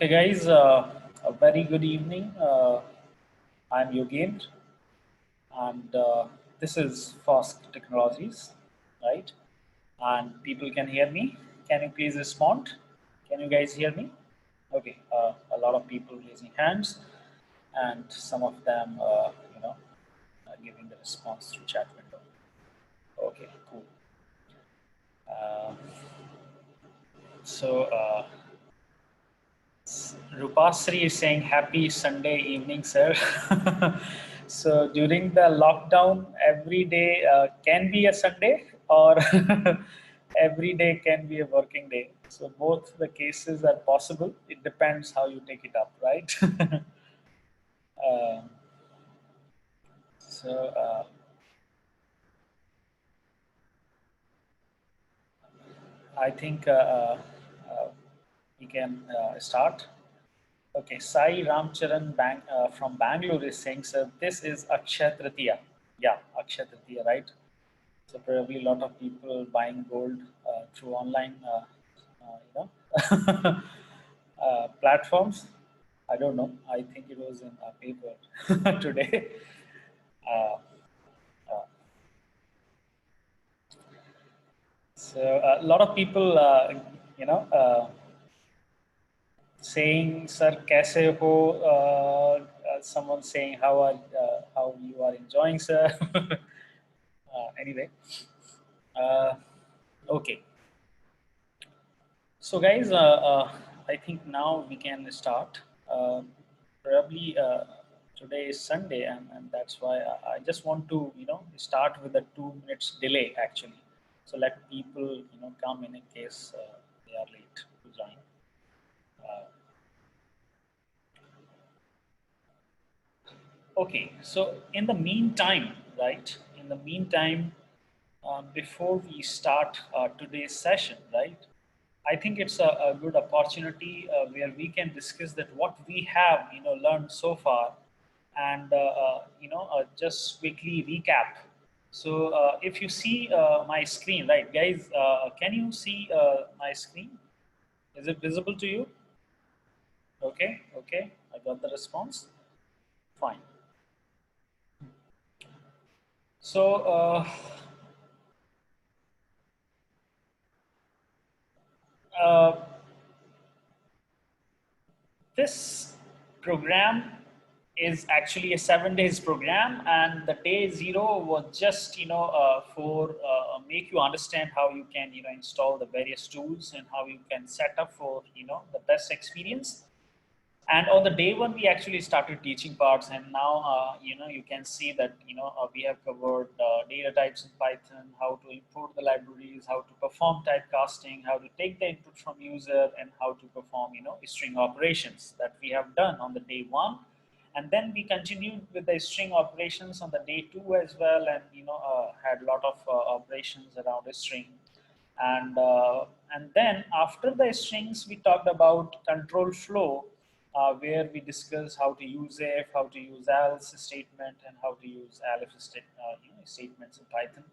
Okay, guys, a very good evening. I'm Yogendra, and this is Fast Technologies, right? And people can hear me. Can you please respond? Can you guys hear me? Okay, a lot of people raising hands, and some of them, giving the response through chat window. Okay, cool. Uh, so, Rupasri is saying happy Sunday evening, sir. So during the lockdown, every day can be a Sunday or every day can be a working day. So both the cases are possible. It depends how you take it up, right? uh, so I think we can start. Okay, Sai Ramcharan from Bangalore is saying, sir, this is Akshay Tritiya. Yeah, Akshay Tritiya, right? So probably a lot of people buying gold through online, platforms. I don't know. I think it was in a paper today. Uh, uh, so a lot of people, you know, saying, "Sir, kaise ho?" Someone saying, how you are enjoying, sir?" Anyway, uh, okay. So, guys, I think now we can start. Uh, Probably today is Sunday, and that's why I just want to, start with a 2 minutes delay actually. So let people, come in case they are late to join. Uh, Okay, so in the meantime, right? In the meantime, before we start today's session, right? I think it's a good opportunity where we can discuss that what we have, learned so far, and just quickly recap. So if you see my screen, right, guys, can you see my screen? Is it visible to you? Okay, okay, I got the response. Fine. So. Uh, This program is actually a 7 days program, and the day zero was just for make you understand how you can install the various tools and how you can set up for the best experience. And on the day one, we actually started teaching parts, and now you can see that we have covered data types in Python, how to import the libraries, how to perform typecasting, how to take the input from user, and how to perform string operations that we have done on the day one. And then we continued with the string operations on the day two as well, and had a lot of operations around a string. And then after the strings, we talked about control flow, where we discussed how to use if, how to use else statement, and how to use statements in Python.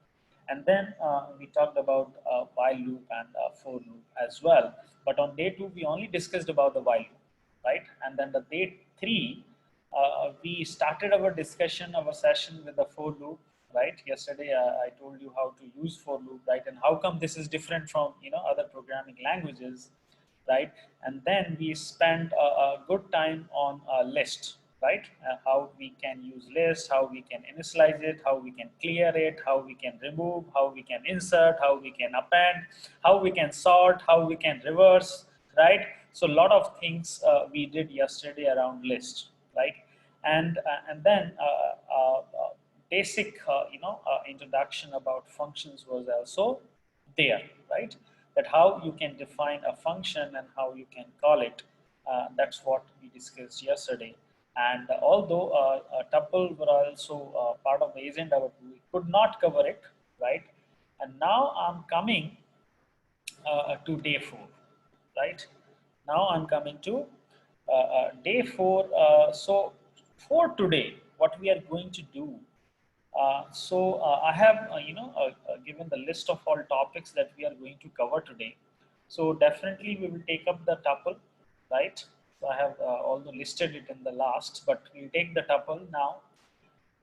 And then we talked about while loop and for loop as well. But on day two, we only discussed about the while loop, right? And then the day three, we started our discussion, our session with the for loop, right? Yesterday, I told you how to use for loop, right? And how come this is different from other programming languages, right? And then we spent a good time on a list, right? How we can use list, how we can initialize it, how we can clear it, how we can remove, how we can insert, how we can append, how we can sort, how we can reverse, right? So a lot of things we did yesterday around list, right? And then basic introduction about functions was also there, right? That how you can define a function and how you can call it. That's what we discussed yesterday. And although a tuple were also part of the agenda, but we could not cover it, right? And now I'm coming to day four, right? Now I'm coming to day four. So for today, what we are going to do. I have given the list of all topics that we are going to cover today. So definitely we will take up the tuple, right? So I have although listed it in the last, but we'll take the tuple now.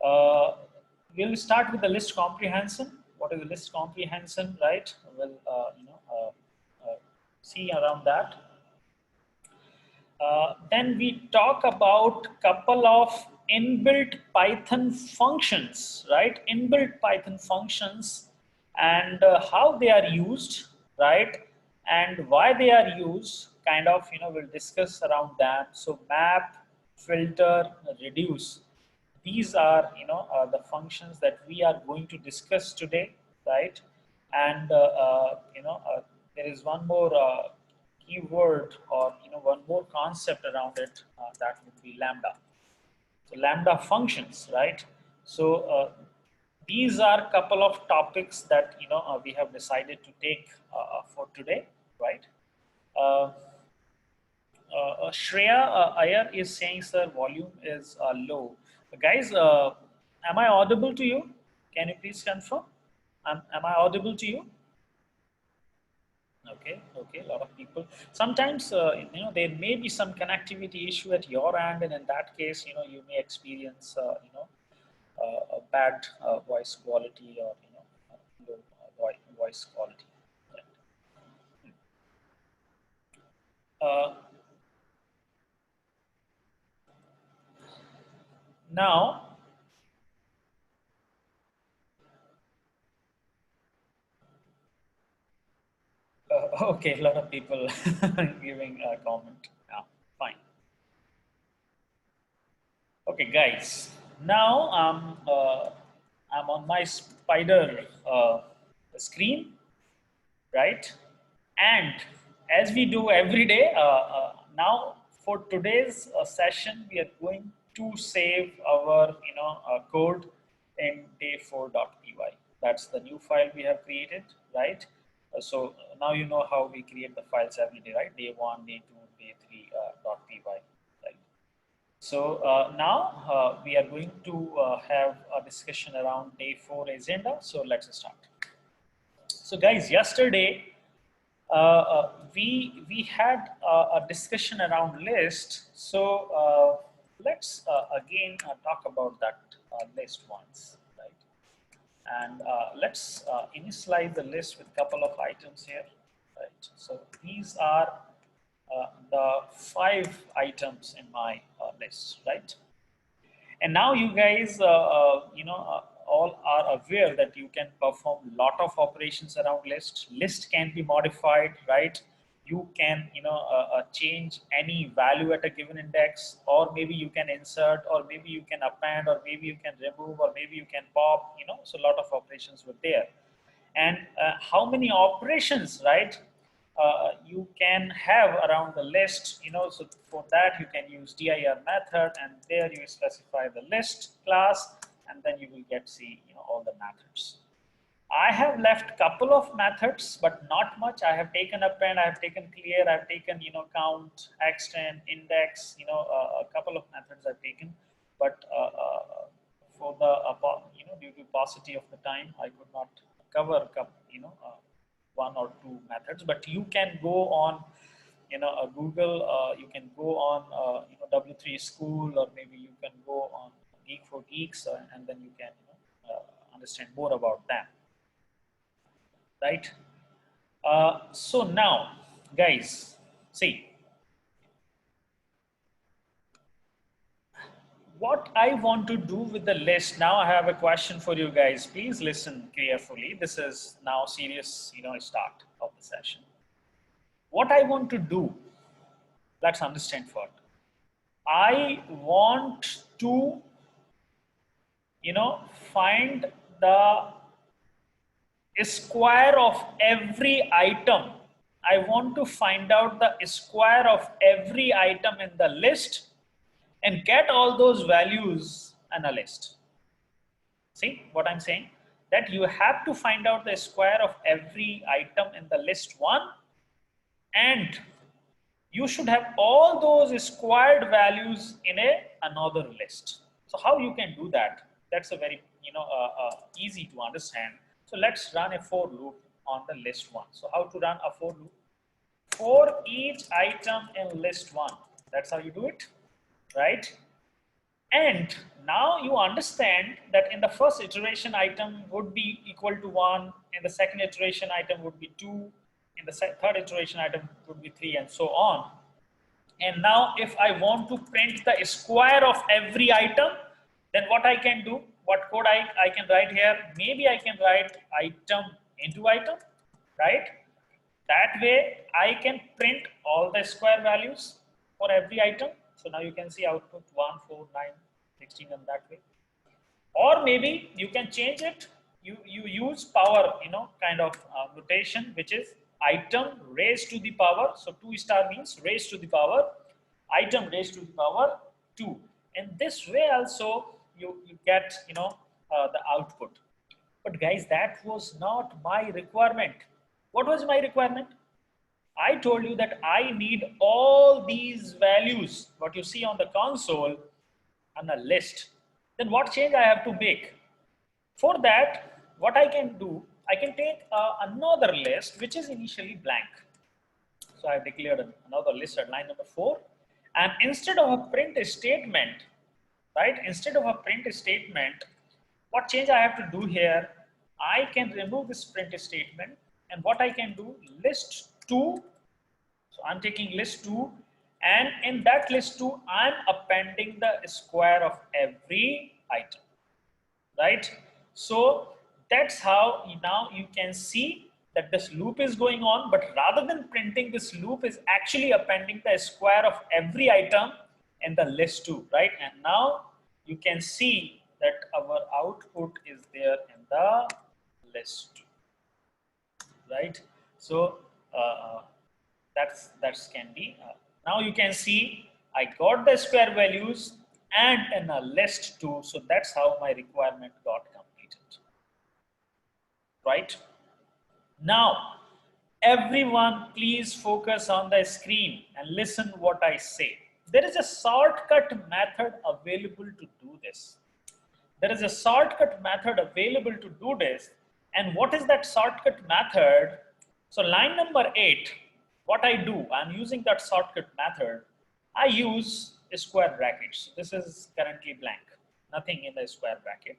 Uh, we'll start with the list comprehension. What is the list comprehension, right? We'll see around that. Then we talk about couple of inbuilt Python functions, right? Inbuilt Python functions and how they are used, right? And why they are used, kind of, we'll discuss around that. So map, filter, reduce. These are, the functions that we are going to discuss today, right? And, there is one more keyword or one more concept around it, that would be lambda. So lambda functions, right? So these are a couple of topics that we have decided to take for today, right? uh, Shreya Iyer is saying, sir, volume is low. Guys, am I audible to you? Can you please confirm? Am I audible to you? Okay, okay, a lot of people. Sometimes, there may be some connectivity issue at your end, and in that case, you may experience, a bad voice quality or, low voice quality. Uh, Now, okay, a lot of people giving a comment. Yeah, fine. Okay, guys. Now I'm on my spider screen, right? And as we do every day, now for today's session, we are going to save our code in day4.py. That's the new file we have created, right? So now you know how we create the files every day, right? Day one, day two, day three .py, right? So now we are going to have a discussion around day four agenda. So let's start. So guys, yesterday we had a discussion around list. So let's again talk about that list once, right? And let's initialize the list with a couple of items here, right? So these are the 5 items in my list, right? And now you guys, all are aware that you can perform lot of operations around list. List can be modified, right? You can, change any value at a given index, or maybe you can insert, or maybe you can append, or maybe you can remove, or maybe you can pop. So a lot of operations were there. And how many operations, right? You can have around the list, so for that you can use dir method, and there you specify the list class, and then you will get see all the methods. I have left couple of methods, but not much. I have taken append, I have taken clear, I have taken count, extend, index, a couple of methods I've taken, but for the due to paucity of the time, I could not cover one or two methods. But you can go on Google, you can go on W3 School, or maybe you can go on Geek for Geeks, and then you can understand more about them, right? So now, guys, see what I want to do with the list. Now I have a question for you guys. Please listen carefully. This is now serious, start of the session. What I want to do, let's understand first. I want to, find the square of every item. I want to find out the square of every item in the list and get all those values in a list. See what I'm saying? That you have to find out the square of every item in the list one, and you should have all those squared values in another list. So how you can do that? That's a very easy to understand. So let's run a for loop on the list one. So how to run a for loop? For each item in list one, That's how you do it, right? And now you understand that in the first iteration item would be equal to 1, in the second iteration item would be 2, in the third iteration item would be 3, and so on. And now if I want to print the square of every item, then what I can do, what code I can write here, maybe I can write item into item, right? That way I can print all the square values for every item. So now you can see output 1, 4, 9, 16 in that way. Or maybe you can change it. You use power, kind of notation, which is item raised to the power. So 2 star means raised to the power, item raised to the power 2. And this way also you get, the output. But guys, that was not my requirement. What was my requirement? I told you that I need all these values, what you see on the console, on a list. Then what change I have to make? For that, what I can do, I can take another list which is initially blank. So I have declared another list at line number 4. And instead of a print statement, right? Instead of a print statement, what change I have to do here? I can remove this print statement, and what I can do, list 2. So I'm taking list 2, and in that list 2, I'm appending the square of every item, right? So that's how now you can see that this loop is going on, but rather than printing, this loop is actually appending the square of every item in the list 2, right? And now you can see that our output is there in the list 2, right? So that's can be now you can see I got the square values and in a list 2. So that's how my requirement got completed, right? Now everyone please focus on the screen and listen what I say. There is a shortcut method available to do this. There is a shortcut method available to do this. And what is that shortcut method? So line number 8, what I do, I'm using that shortcut method. I use square brackets. This is currently blank, nothing in the square bracket.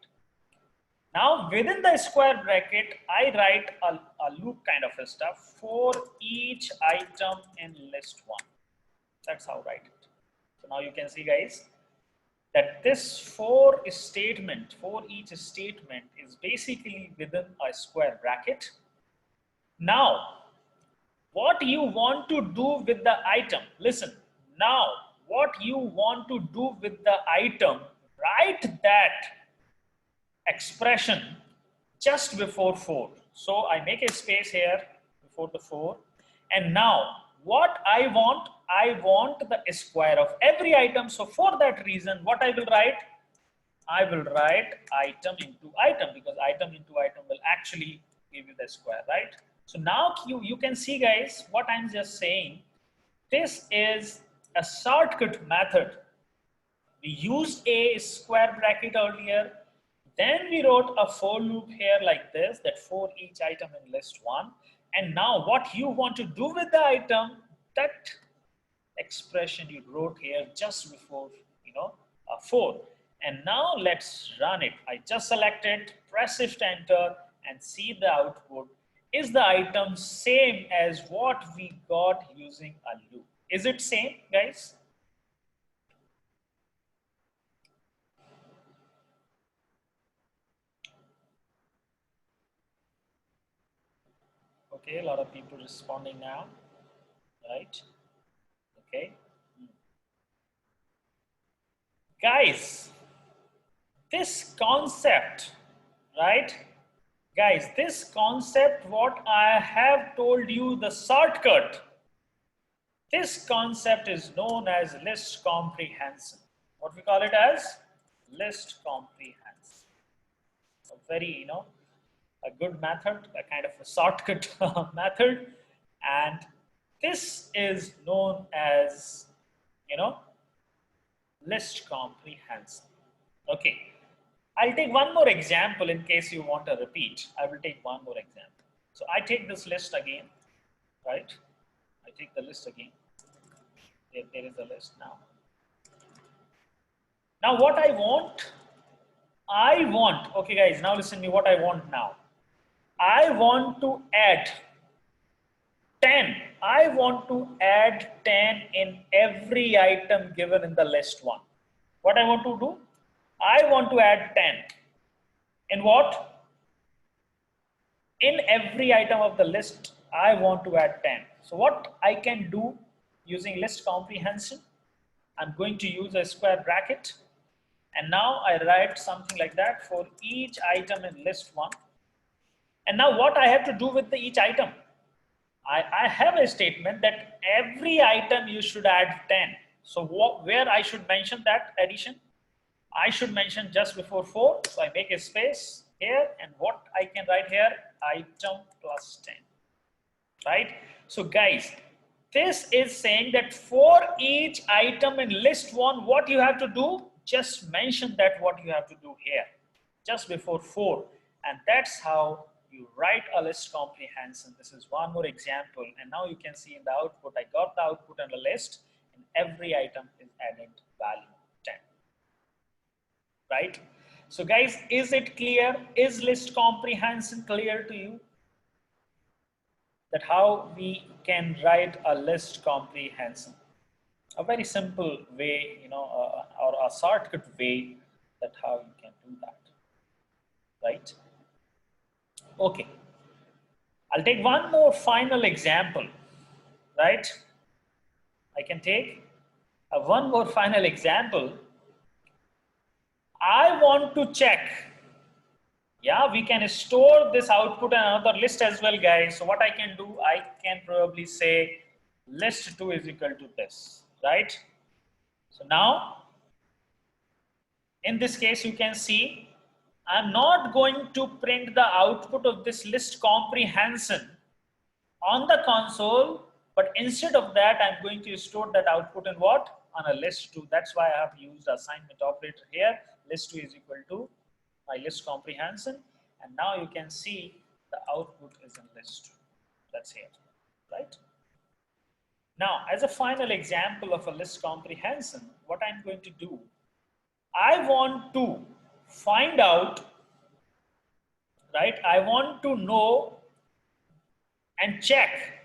Now within the square bracket, I write a loop kind of a stuff for each item in list 1. That's how I write it. So now you can see, guys, that this for each statement is basically within a square bracket. Now, what you want to do with the item, listen, now what you want to do with the item, write that expression just before 4. So I make a space here before the 4. And now what I want the square of every item. So for that reason, what I will write? I will write item into item, because item into item will actually give you the square, right? So now you can see, guys, what I'm just saying. This is a shortcut method. We used a square bracket earlier. Then we wrote a for loop here like this, that for each item in list 1. And now what you want to do with the item, that expression you wrote here just before, 4. And now let's run it. I just select it, press Shift Enter, and see the output. Is the item same as what we got using a loop? Is it same, guys? Okay, a lot of people responding now, right? Okay. Guys, this concept, right? Guys, this concept, what I have told you, the shortcut, this concept is known as list comprehension. What we call it as? List comprehension. A very, a good method, a kind of a shortcut method. And this is known as, list comprehension. Okay. I'll take one more example in case you want a repeat. I will take one more example. So I take this list again, right? I take the list again. there is a list now. Now what I want, okay guys, now listen to me what I want now. I want to add 10. I want to add 10 in every item given in the list 1. What I want to do? I want to add 10. In what? In every item of the list, I want to add 10. So what I can do using list comprehension, I'm going to use a square bracket. And now I write something like that for each item in list 1. And now what I have to do with each item? I have a statement that every item you should add 10. So where I should mention that addition? I should mention just before 4. So I make a space here, and what I can write here, item plus 10. Right? So guys, this is saying that for each item in list 1, what you have to do, just mention that what you have to do here, just before 4. And that's how you write a list comprehension. This is one more example. And now you can see in the output, I got the output on the list, and every item is added value 10. Right? So guys, is it clear? Is list comprehension clear to you? That how we can write a list comprehension. A very simple way, or a shortcut way that how you can do that. Right? Okay. I'll take one more final example. Right? I can take one more final example. I want to check. Yeah, we can store this output in another list as well, guys. So what I can do, I can probably say list 2 is equal to this, right? So now, in this case, you can see, I'm not going to print the output of this list comprehension on the console, but instead of that, I'm going to store that output in what? On a list 2. That's why I have used assignment operator here. List 2 is equal to my list comprehension, and now you can see the output is in list 2. That's here, right? Now, as a final example of a list comprehension, what I'm going to do, I want to find out, right? I want to know and check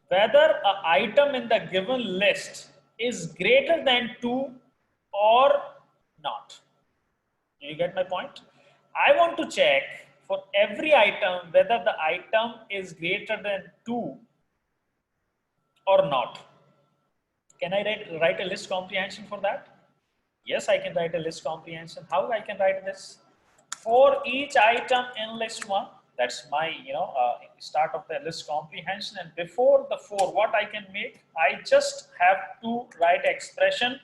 whether an item in the given list is greater than 2 or not. Do you get my point? I want to check for every item whether the item is greater than 2 or not. Can I write a list comprehension for that? Yes, I can write a list comprehension. How I can write this? For each item in list 1, that's my start of the list comprehension, and before the 4, what I can make? I just have to write expression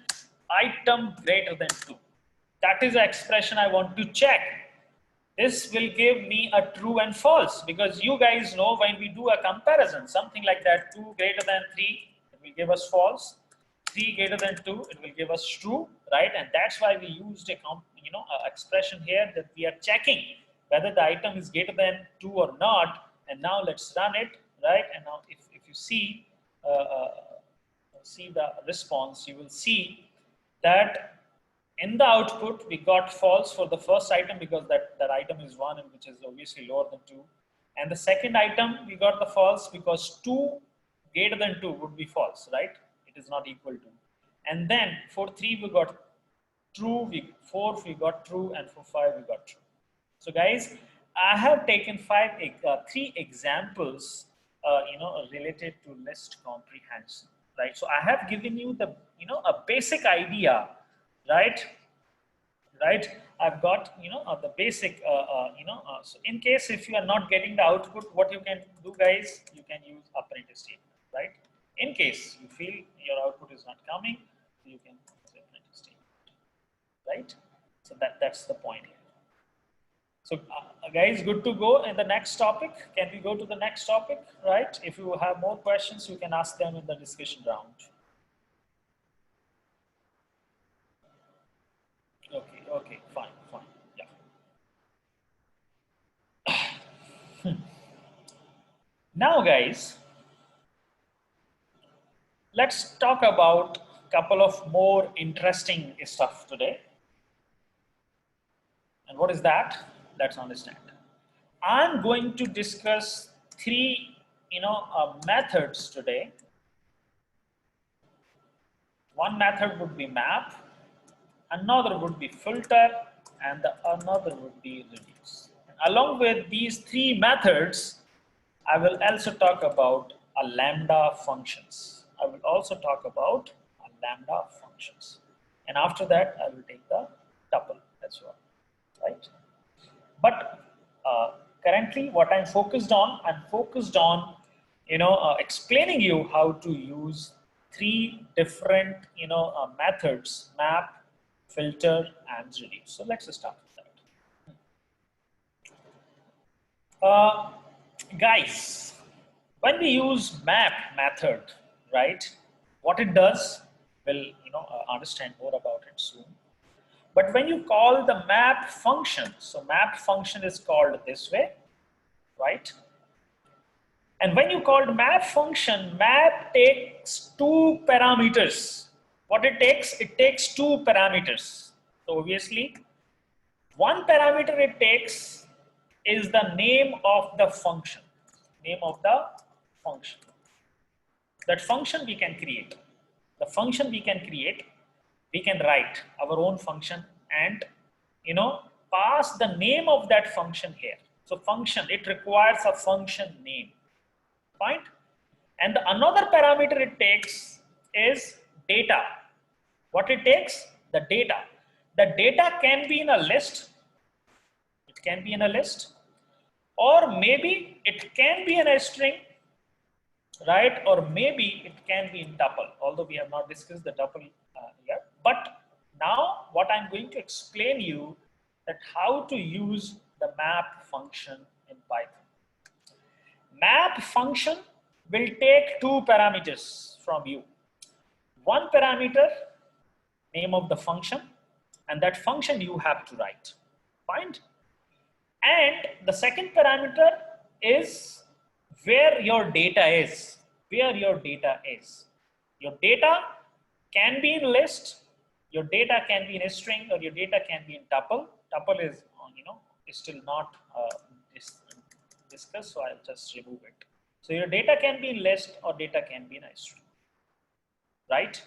item greater than 2. That is the expression I want to check. This will give me a true and false, because you guys know when we do a comparison, something like that, 2 greater than 3, it will give us false. 3 greater than 2, it will give us true, right? And that's why we used a expression here that we are checking whether the item is greater than 2 or not. And now let's run it, right? And now if you see the response, you will see that in the output, we got false for the first item because that item is 1, and which is obviously lower than 2. And the second item, we got the false because 2 greater than 2 would be false, right? It is not equal to. And then for 3, we got true, 4, we got true, and for 5, we got true. So guys, I have taken 3 examples, related to list comprehension, right? So I have given you the, a basic idea, right? I've got the basic so in case if you are not getting the output, what you can do, guys, you can use a print statement, right? In case you feel your output is not coming, you can use a print statement, right? So that's the point here. So guys, good to go in the next topic. Can we go to the next topic, right? If you have more questions, you can ask them in the discussion round. Okay, fine, yeah. Now, guys, let's talk about a couple of more interesting stuff today. And what is that? Let's understand. I'm going to discuss three, methods today. One method would be map, another would be filter, and another would be reduce. And along with these three methods, I will also talk about a lambda functions. I will also talk about a lambda functions. And after that, I will take the tuple as well, right? But currently, what I'm focused on, explaining you how to use three different, methods: map, filter, and reduce. So let's start with that. Guys, when we use map method, right? What it does, we'll understand more about it soon. But when you call the map function, so map function is called this way, right? And when you call map function, map takes two parameters. What it takes? It takes two parameters. So obviously, one parameter it takes is the name of the function. Name of the function. That function we can create. The function we can create, we can write our own function and pass the name of that function here. So function, it requires a function name. Fine. And the another parameter it takes is data. What it takes? The data. The data can be in a list. It can be in a list, or maybe it can be in a string, right? Or maybe it can be in tuple, although we have not discussed the tuple yet. But now what I'm going to explain you that how to use the map function in Python. Map function will take two parameters from you. One parameter, name of the function, and that function you have to write. Fine. And the second parameter is where your data is. Where your data is. Your data can be in list, your data can be in a string, or your data can be in tuple. Tuple is, is still not discussed, so I'll just remove it. So your data can be in list or data can be in a string, right?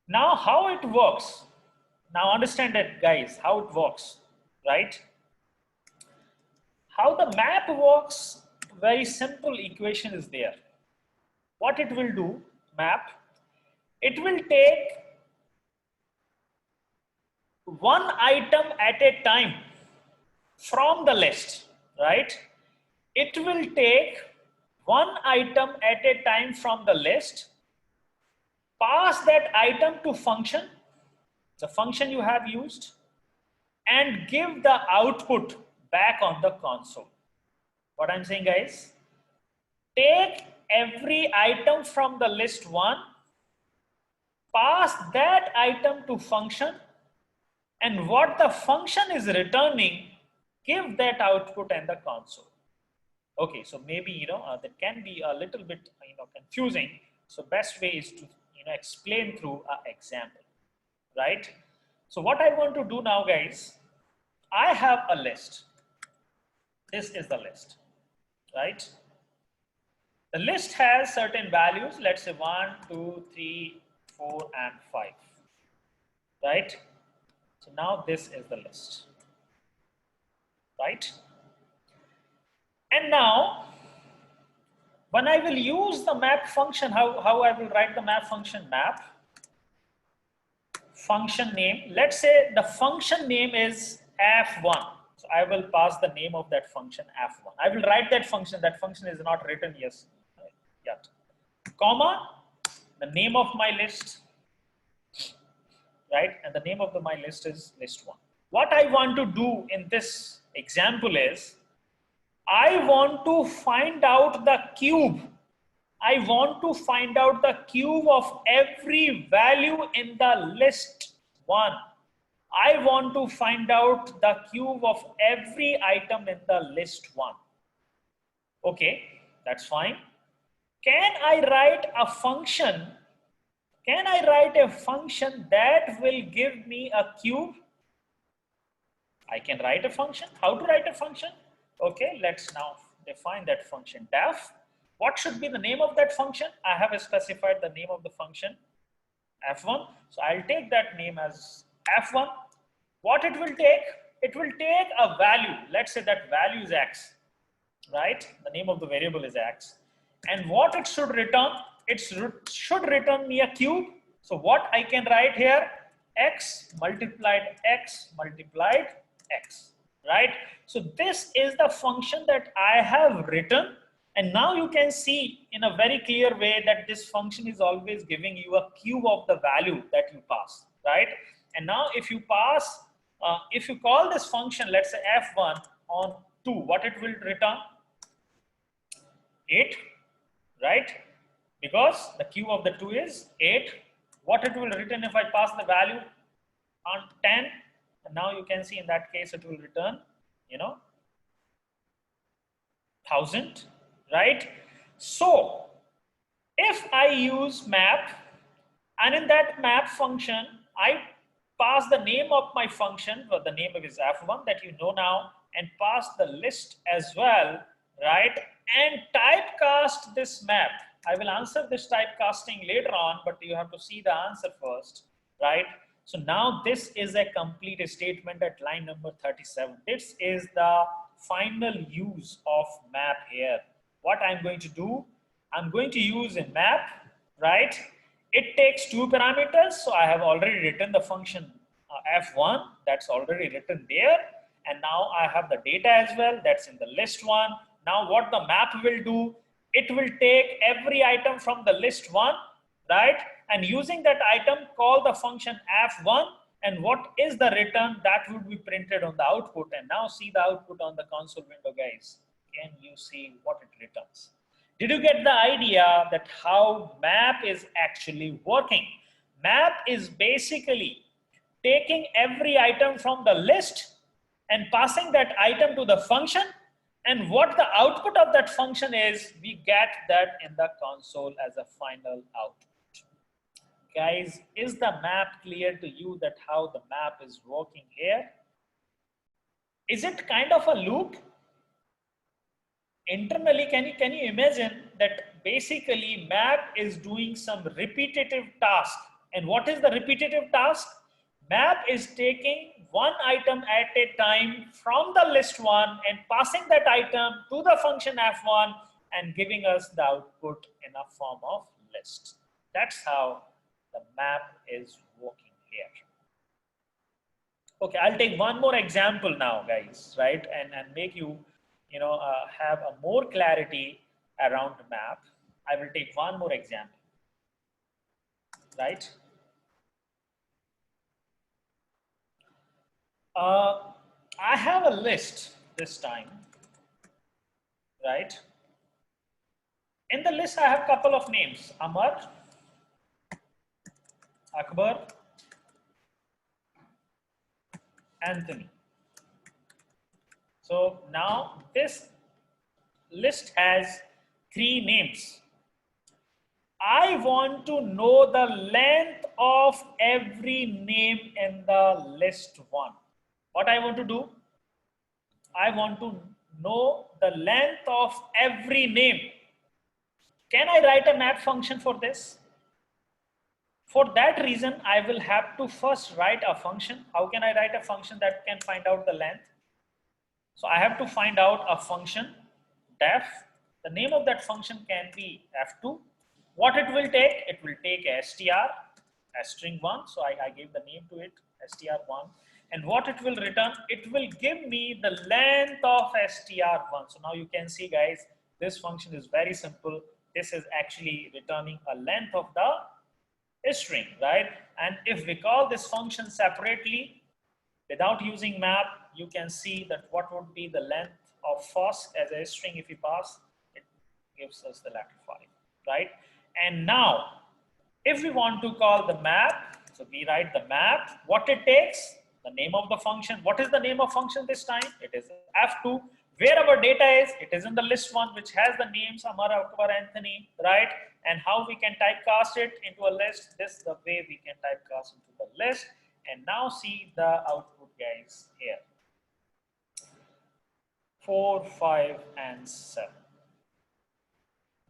Now how it works? Now understand that, guys, how it works, right? How the map works, very simple equation is there. What it will do, map, it will take one item at a time from the list, right? It will take one item at a time from the list, pass that item to function, the function you have used, and give the output back on the console. What I'm saying, guys, take every item from the list one, pass that item to function, and what the function is returning, give that output in the console. Okay, so maybe that can be a little bit confusing. So best way is to explain through an example, right? So what I want to do now, guys, I have a list. This is the list, right? The list has certain values. Let's say 1, 2, 3, 4, and 5, right? So now this is the list, right? And now, when I will use the map function, how I will write the map function? Map function name. Let's say the function name is f1. So I will pass the name of that function f1. I will write that function. That function is not written yet. Comma, the name of my list, right? And the name of my list is list1. What I want to do in this example is, I want to find out the cube. I want to find out the cube of every value in the list 1. I want to find out the cube of every item in the list 1. Okay, that's fine. Can I write a function Can I write a function that will give me a cube? I can write a function. How to write a function? Okay, let's now define that function. Def. What should be the name of that function? I have specified the name of the function f1. So I'll take that name as f1. What it will take? It will take a value. Let's say that value is x, right? The name of the variable is x. And what it should return? It should return me a cube. So what I can write here? X multiplied x multiplied x, right? So this is the function that I have written. And now you can see in a very clear way that this function is always giving you a cube of the value that you pass, right? And now if you pass, if you call this function, let's say f1 on 2, what it will return? 8, right? Because the cube of the 2 is 8. What it will return if I pass the value on 10? And now you can see in that case it will return, 1000, right? So if I use map, and in that map function, I pass the name of my function, or the name of is f1 that you know now, and pass the list as well, right? And typecast this map. I will answer this typecasting later on, but you have to see the answer first, right? So now this is a complete statement at line number 37. This is the final use of map here. What I'm going to do, I'm going to use a map, right? It takes 2 parameters. So I have already written the function f1, that's already written there. And now I have the data as well, that's in the list 1. Now what the map will do, it will take every item from the list 1, right? And using that item, call the function f1, and what is the return that would be printed on the output. And now see the output on the console window, guys. Can you see what it returns? Did you get the idea that how map is actually working? Map is basically taking every item from the list and passing that item to the function, and what the output of that function is, we get that in the console as a final output. Guys, is the map clear to you that how the map is working here? Is it kind of a loop? Internally, can you imagine that basically map is doing some repetitive task? And what is the repetitive task? Map is taking one item at a time from the list 1 and passing that item to the function f1 and giving us the output in a form of list. That's how the map is working here. Okay, I'll take one more example now, guys, right? And make you, have a more clarity around the map. I will take one more example, right? I have a list this time, right? In the list, I have a couple of names: Amar, Akbar, Anthony. So now this list has 3 names. I want to know the length of every name in the list 1. What I want to do? I want to know the length of every name. Can I write a map function for this? For that reason, I will have to first write a function. How can I write a function that can find out the length? So I have to find out a function, def. The name of that function can be f2. What it will take? It will take a str, a string 1. So I gave the name to it, str1. And what it will return? It will give me the length of str1. So now you can see, guys, this function is very simple. This is actually returning a length of the string, right? And if we call this function separately, without using map, you can see that what would be the length of first as a string. If we pass, it gives us the letter 5, right? And now, if we want to call the map, so we write the map, what it takes, the name of the function. What is the name of function this time? It is f2. Where our data is, it is in the list 1, which has the names Amar, Akbar, Anthony, right? And how we can typecast it into a list? This is the way we can typecast into the list. And now see the output, guys, here. 4, 5, and 7.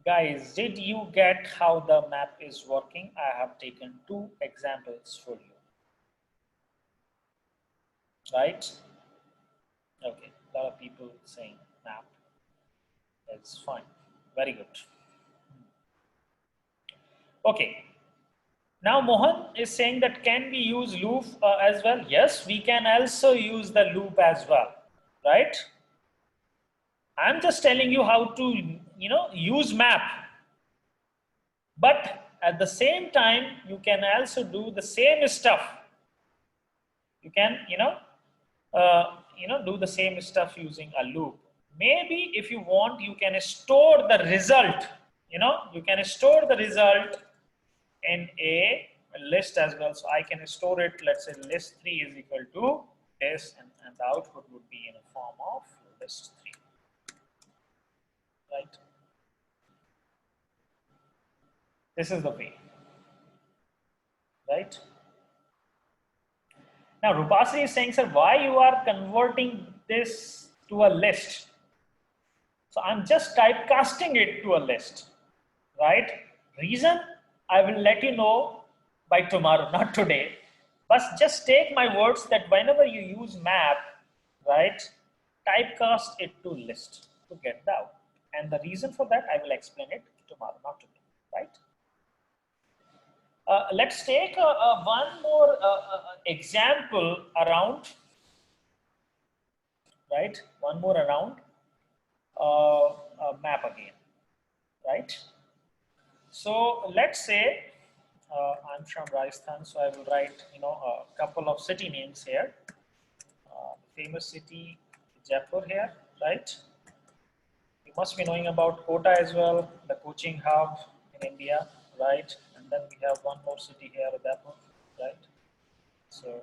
Guys, did you get how the map is working? I have taken 2 examples for you. Right? Okay, a lot of people saying map. That's fine. Very good. Okay. Now Mohan is saying that can we use loop as well? Yes, we can also use the loop as well, right? I'm just telling you how to, use map. But at the same time, you can also do the same stuff. You can, do the same stuff using a loop. Maybe if you want, you can store the result. You can store the result in a list as well. So I can store it, let's say list 3 is equal to this, and the output would be in a form of list 3. Right? This is the way. Right? Now Rupasri is saying, sir, why you are converting this to a list? So I'm just typecasting it to a list. Right? Reason, I will let you know by tomorrow, not today. But just take my words that whenever you use map, right, typecast it to list to get the output. And the reason for that, I will explain it tomorrow, not today, right? Let's take one more example around, right? One more around map again, right? So let's say I'm from Rajasthan, so I will write, a couple of city names here. Famous city, Jaipur here, right? You must be knowing about Kota as well, the coaching hub in India, right? And then we have one more city here, Udaipur, right? So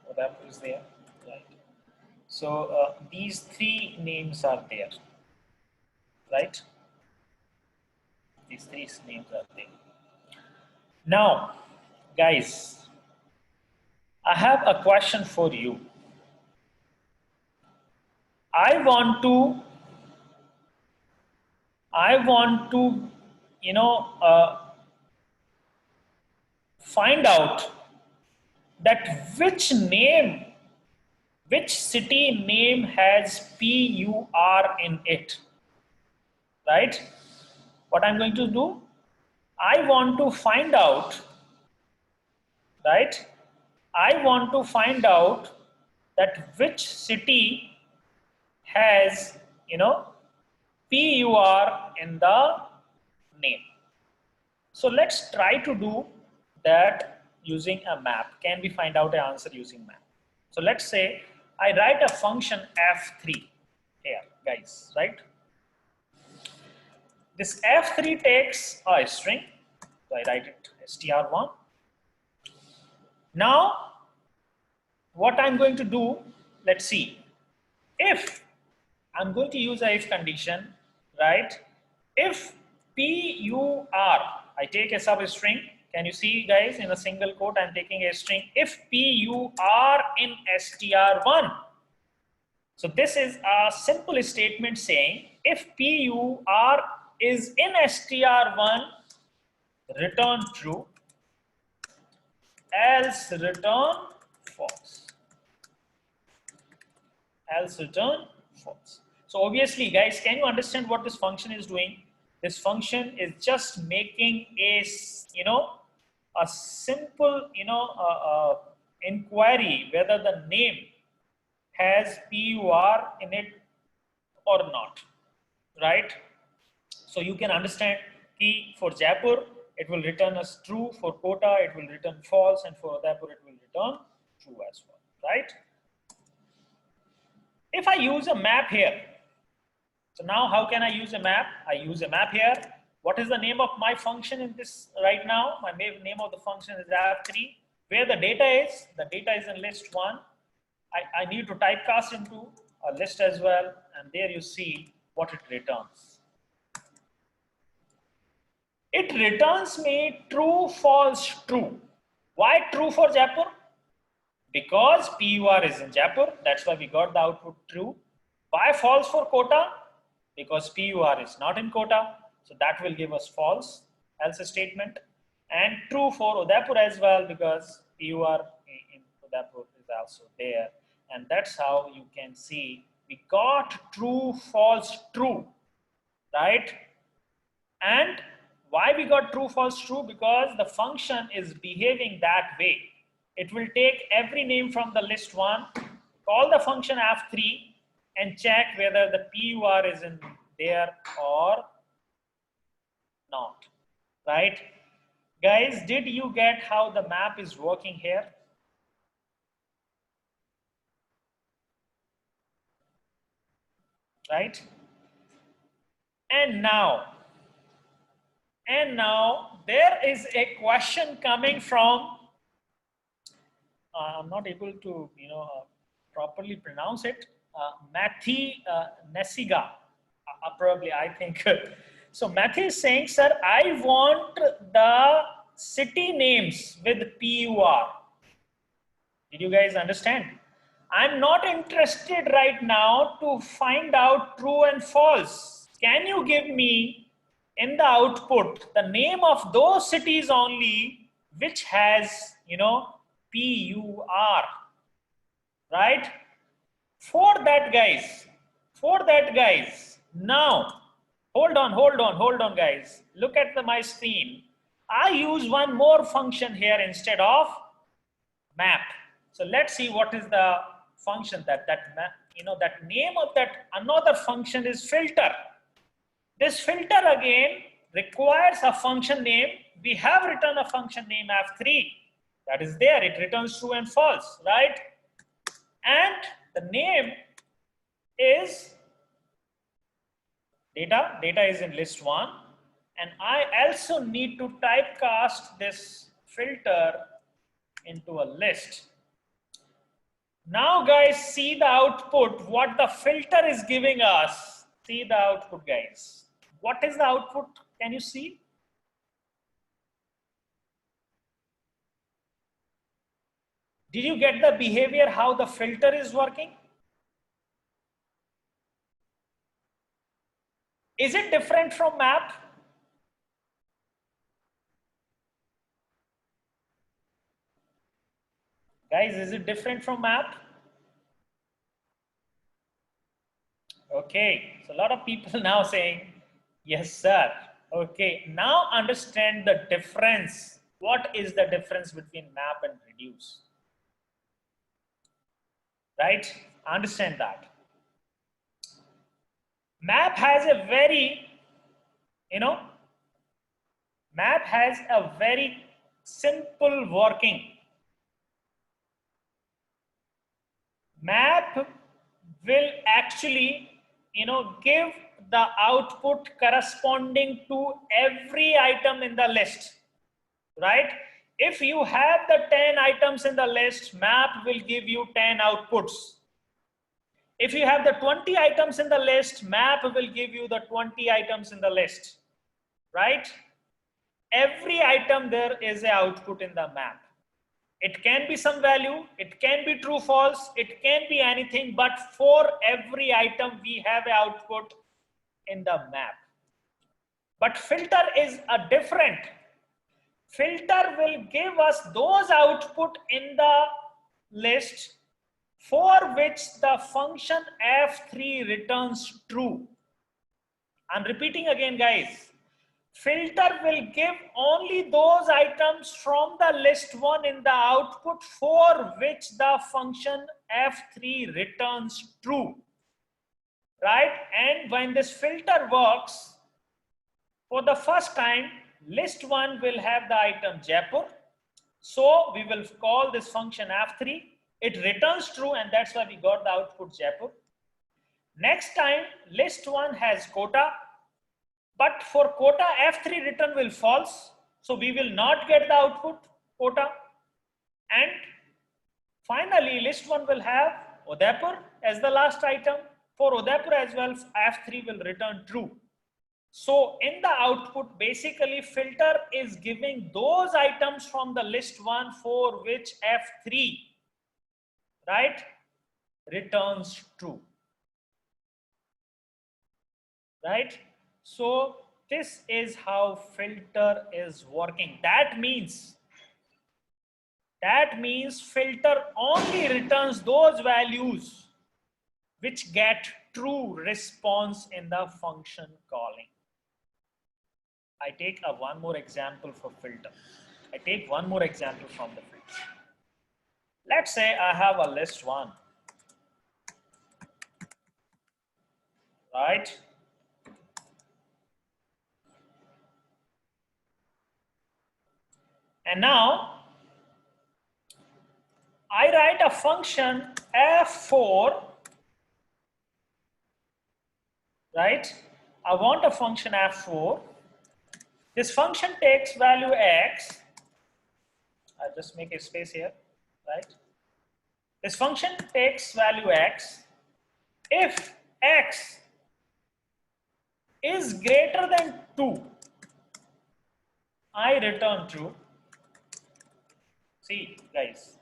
Udaipur is there, right? So these 3 names are there, right? These 3 names are there. Now, guys, I have a question for you. I want to, find out that which city name has PUR in it, right? What I'm going to do, I want to find out, right? I want to find out that which city has, PUR in the name. So let's try to do that using a map. Can we find out the answer using map? So let's say I write a function f3 here, guys, right? This f3 takes a string, so I write it str1. Now, what I'm going to do, let's see. If I'm going to use a if condition, right? If PUR, I take a substring. Can you see, guys, in a single quote, I'm taking a string. If PUR in str1. So this is a simple statement saying if PUR is in str1, return true, else return false. Else return false. So obviously, guys, can you understand what this function is doing? This function is just making a, a simple, inquiry whether the name has PUR in it or not, right? So you can understand key for Jaipur, it will return as true. For Kota, it will return false, and for Udaipur, it will return true as well, right? If I use a map here, so now how can I use a map? I use a map here. What is the name of my function in this right now? My name of the function is f3. Where the data is in list 1. I need to typecast into a list as well, and there you see what it returns. It returns me true, false, true. Why true for Jaipur? Because PUR is in Jaipur, that's why we got the output true. Why false for Kota? Because PUR is not in Kota, so that will give us false, else statement. And true for Udaipur as well, because PUR in Udaipur is also there. And that's how you can see we got true, false, true, right? And why we got true, false, true? Because the function is behaving that way. It will take every name from the list 1, call the function f3, and check whether the PUR is in there or not, right? Guys, did you get how the map is working here? Right? And now there is a question coming from, I'm not able to, properly pronounce it. Matthew Nesiga, probably I think. So Matthew is saying, sir, I want the city names with PUR. Did you guys understand? I'm not interested right now to find out true and false. Can you give me in the output the name of those cities only which has, PUR, right? For that, guys, now, hold on, guys. Look at my screen. I use one more function here instead of map. So let's see what is the function that name of that another function is filter. This filter again requires a function name. We have written a function name f3 that is there. It returns true and false, right? And the name is data. Data is in list 1, and I also need to typecast this filter into a list. Now guys, see the output, what the filter is giving us. See the output, guys. What is the output? Can you see? Did you get the behavior, how the filter is working? Is it different from map? Guys, is it different from map? Okay, so a lot of people now saying, yes, sir. Okay, now understand the difference. What is the difference between map and reduce? Right? Understand that. Map has a very, map has a very simple working. Map will actually, give the output corresponding to every item in the list, right? If you have the 10 items in the list, map will give you 10 outputs. If you have the 20 items in the list, map will give you the 20 items in the list, right? Every item there is an output in the map. It can be some value, it can be true, false, it can be anything, but for every item we have an output in the map. But filter is a different. Filter will give us those output in the list for which the function f3 returns true. I'm repeating again, guys. Filter will give only those items from the list 1 in the output for which the function f3 returns true, right? And when this filter works, for the first time, list 1 will have the item Jaipur. So we will call this function f3. It returns true, and that's why we got the output Jaipur. Next time, list 1 has Kota. But for Kota, f3 return will false. So we will not get the output Kota. And finally, list 1 will have Udaipur as the last item. For Udaipur as well, f3 will return true. So in the output, basically filter is giving those items from the list 1 for which F3, right, returns true, right? So this is how filter is working. That means filter only returns those values which get true response in the function calling. I take one more example for filter. I take one more example from the filter. Let's say I have a list 1, right? And now I write a function f4, right? I want a function f4. This function takes value x. I'll just make a space here, right? This function takes value x. If x is greater than 2, I return true. See, guys,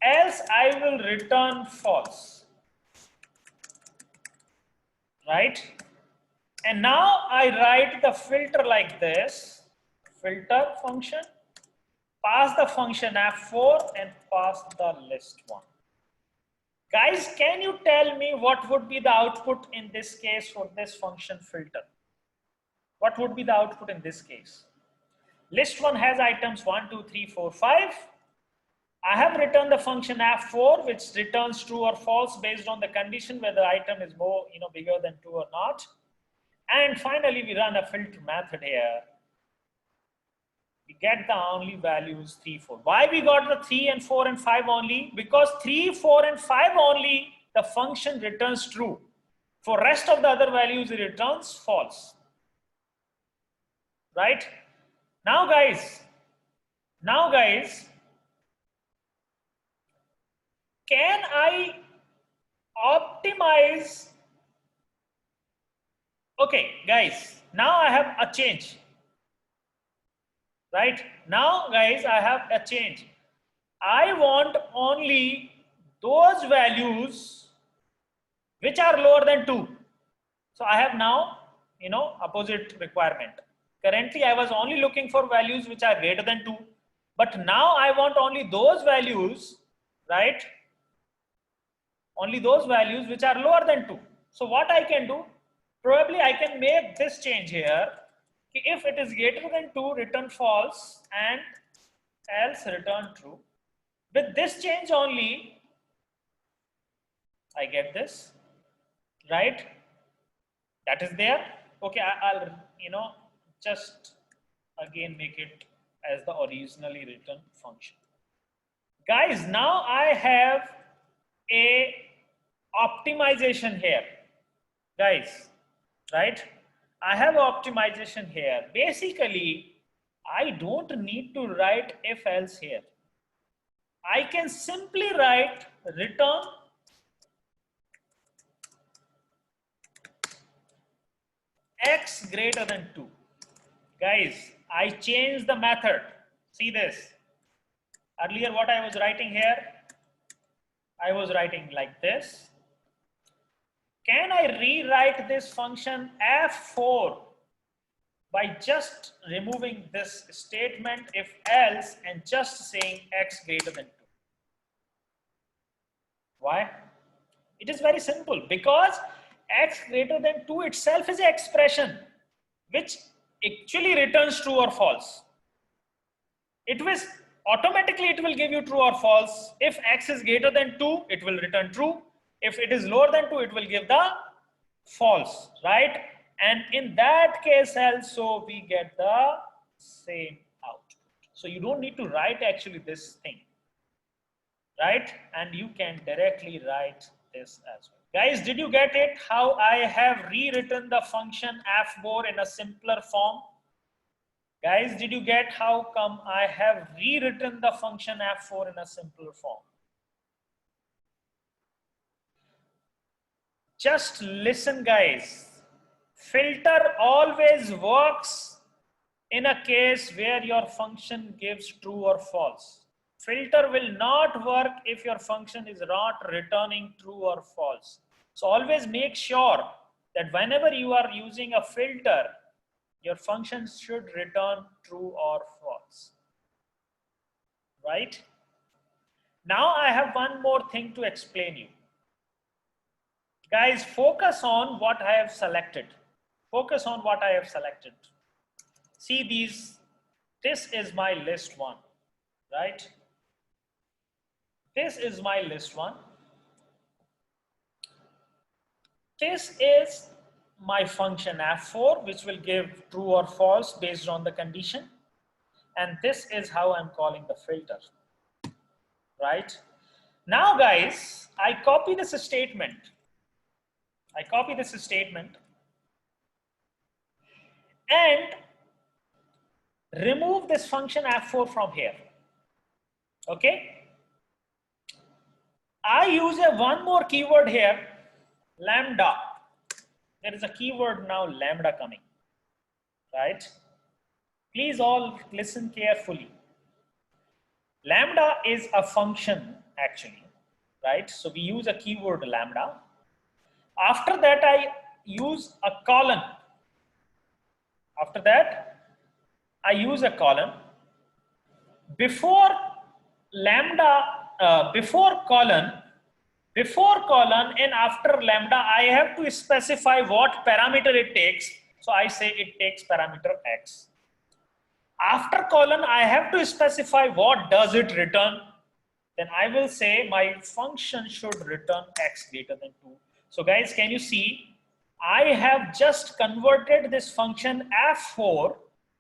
else I will return false, right? And now I write the filter like this, filter function, pass the function f4 and pass the list 1. Guys, can you tell me what would be the output in this case for this function filter? What would be the output in this case? List 1 has items 1, 2, 3, 4, 5. I have returned the function f4, which returns true or false based on the condition whether the item is more, bigger than 2 or not. And finally, we run a filter method here. We get the only values 3, 4. Why we got the 3 and 4 and 5 only? Because 3, 4 and 5 only, the function returns true. For rest of the other values, it returns false. Right? Now guys, can I optimize? Okay, guys, now I have a change. Right? Now, guys, I have a change. I want only those values which are lower than 2. So I have now, opposite requirement. Currently, I was only looking for values which are greater than 2. But now I want only those values, right? Only those values which are lower than 2. So what I can do? Probably I can make this change here. If it is greater than 2, return false, and else return true. With this change only, I get this, right? That is there. Okay, I'll, just again make it as the originally written function. Guys, now I have a optimization here. Guys, right? I have optimization here. Basically, I don't need to write if else here. I can simply write return x greater than 2. Guys, I changed the method. See this. Earlier, what I was writing here, I was writing like this. Can I rewrite this function f4 by just removing this statement if else and just saying x greater than 2? Why? It is very simple, because x greater than 2 itself is an expression which actually returns true or false. It will automatically, it will give you true or false. If x is greater than 2, it will return true. If it is lower than 2, it will give the false, right? And in that case also, we get the same output. So you don't need to write actually this thing, right? And you can directly write this as well. Guys, did you get it? How I have rewritten the function f4 in a simpler form? Guys, did you get how come I have rewritten the function f4 in a simpler form? Just listen, guys. Filter always works in a case where your function gives true or false. Filter will not work if your function is not returning true or false. So always make sure that whenever you are using a filter, your function should return true or false. Right? Now I have one more thing to explain you. Guys, focus on what I have selected. Focus on what I have selected. See these, this is my list one, right? This is my list one. This is my function f4, which will give true or false based on the condition. And this is how I'm calling the filter, right? Now guys, I copy this statement. I copy this statement and remove this function f4 from here. Okay? I use one more keyword here, lambda. There is a keyword now, lambda coming, right? Please all listen carefully. Lambda is a function actually, right? So we use a keyword lambda. After that, I use a colon. After that, I use a colon. Before lambda, before colon and after lambda, I have to specify what parameter it takes. So I say it takes parameter x. After colon, I have to specify what does it return. Then I will say my function should return x greater than 2. So guys, can you see? I have just converted this function f4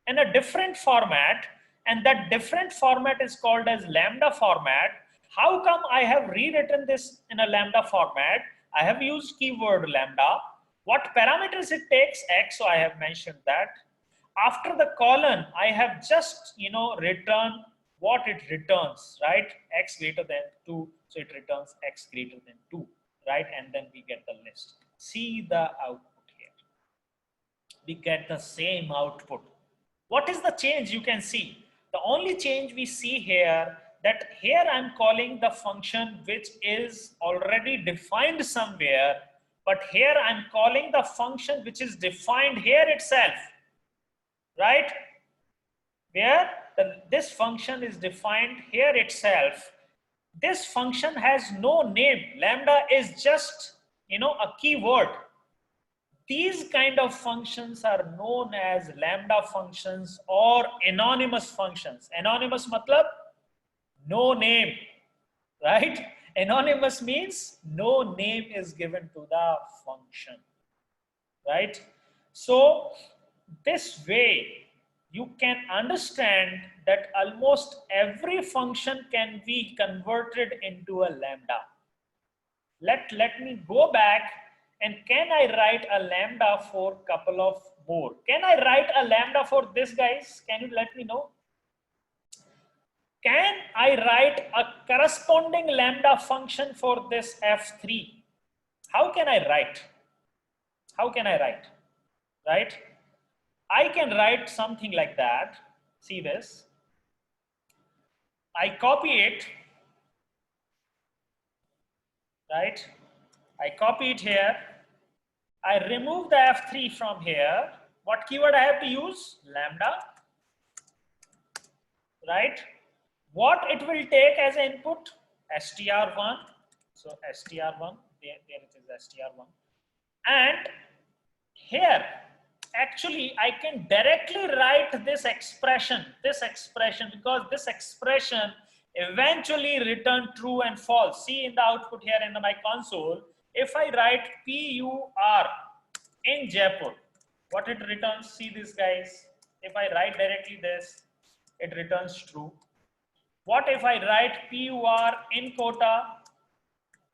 in a different format, and that different format is called as lambda format. How come I have rewritten this in a lambda format? I have used keyword lambda. What parameters it takes? X, so I have mentioned that. After the colon, I have just, return what it returns, right? X greater than 2, so it returns x greater than 2, right? And then we get the list. See the output here. We get the same output. What is the change you can see? The only change we see here, that here I'm calling the function which is already defined somewhere, but here I'm calling the function which is defined here itself, right? Where this function is defined here itself. This function has no name. Lambda is just, a keyword. These kind of functions are known as lambda functions or anonymous functions. Anonymous matlab no name, right? Anonymous means no name is given to the function, right? So this way you can understand that almost every function can be converted into a lambda. Let me go back, and can I write a lambda for couple of more? Can I write a lambda for this, guys? Can you let me know? Can I write a corresponding lambda function for this f3? How can I write? How can I write? Right? I can write something like that. See this. I copy it. Right? I copy it here. I remove the f3 from here. What keyword I have to use? Lambda. Right? What it will take as input? str1. So str1, there it is, str1. And here, actually, I can directly write this expression, because this expression eventually return true and false. See in the output here in my console, if I write PUR in Jaipur, what it returns? See this, guys. If I write directly this, it returns true. What if I write PUR in Kota?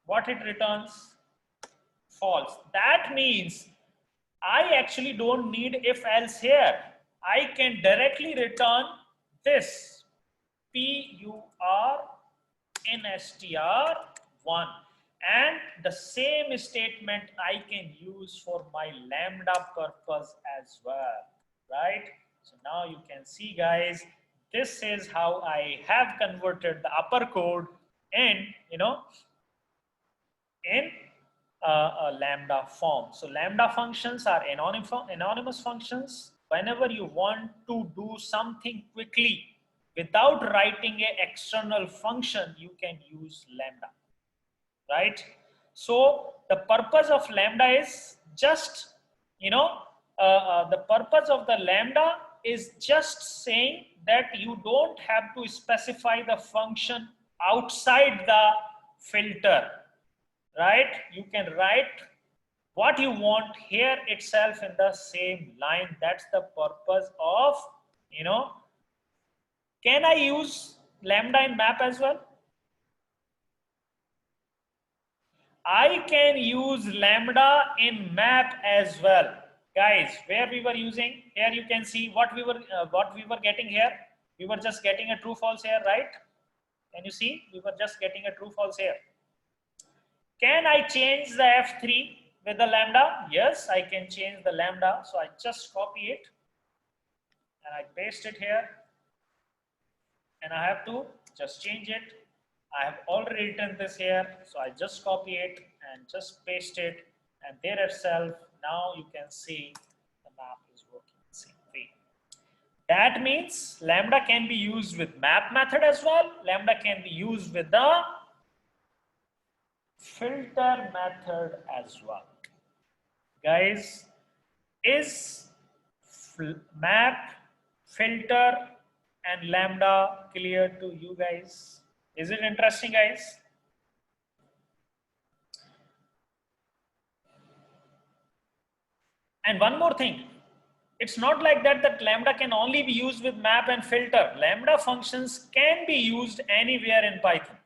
What it returns? False. That means I actually don't need if else here. I can directly return this PUR in str1. And the same statement I can use for my lambda purpose as well, right? So now you can see, guys, this is how I have converted the upper code in, in a lambda form. So lambda functions are anonymous functions. Whenever you want to do something quickly without writing an external function, you can use lambda, right? So the purpose of lambda is just, the purpose of the lambda is just saying that you don't have to specify the function outside the filter, right? You can write what you want here itself in the same line. That's the purpose of, you know, can I use lambda in map as well? I can use lambda in map as well. Guys, where we were using, here you can see what we were getting here. We were just getting a true false here, right? Can you see? We were just getting a true false here. Can I change the F3 with the lambda? Yes, I can change the lambda. So I just copy it and I paste it here. And I have to just change it. I have already written this here, so I just copy it and just paste it, and there itself, now you can see the map is working the same way. That means lambda can be used with map method as well. Lambda can be used with the filter method as well. Guys, is map, filter, and lambda clear to you guys? Is it interesting, guys? And one more thing, it's not like that lambda can only be used with map and filter. Lambda functions can be used anywhere in Python.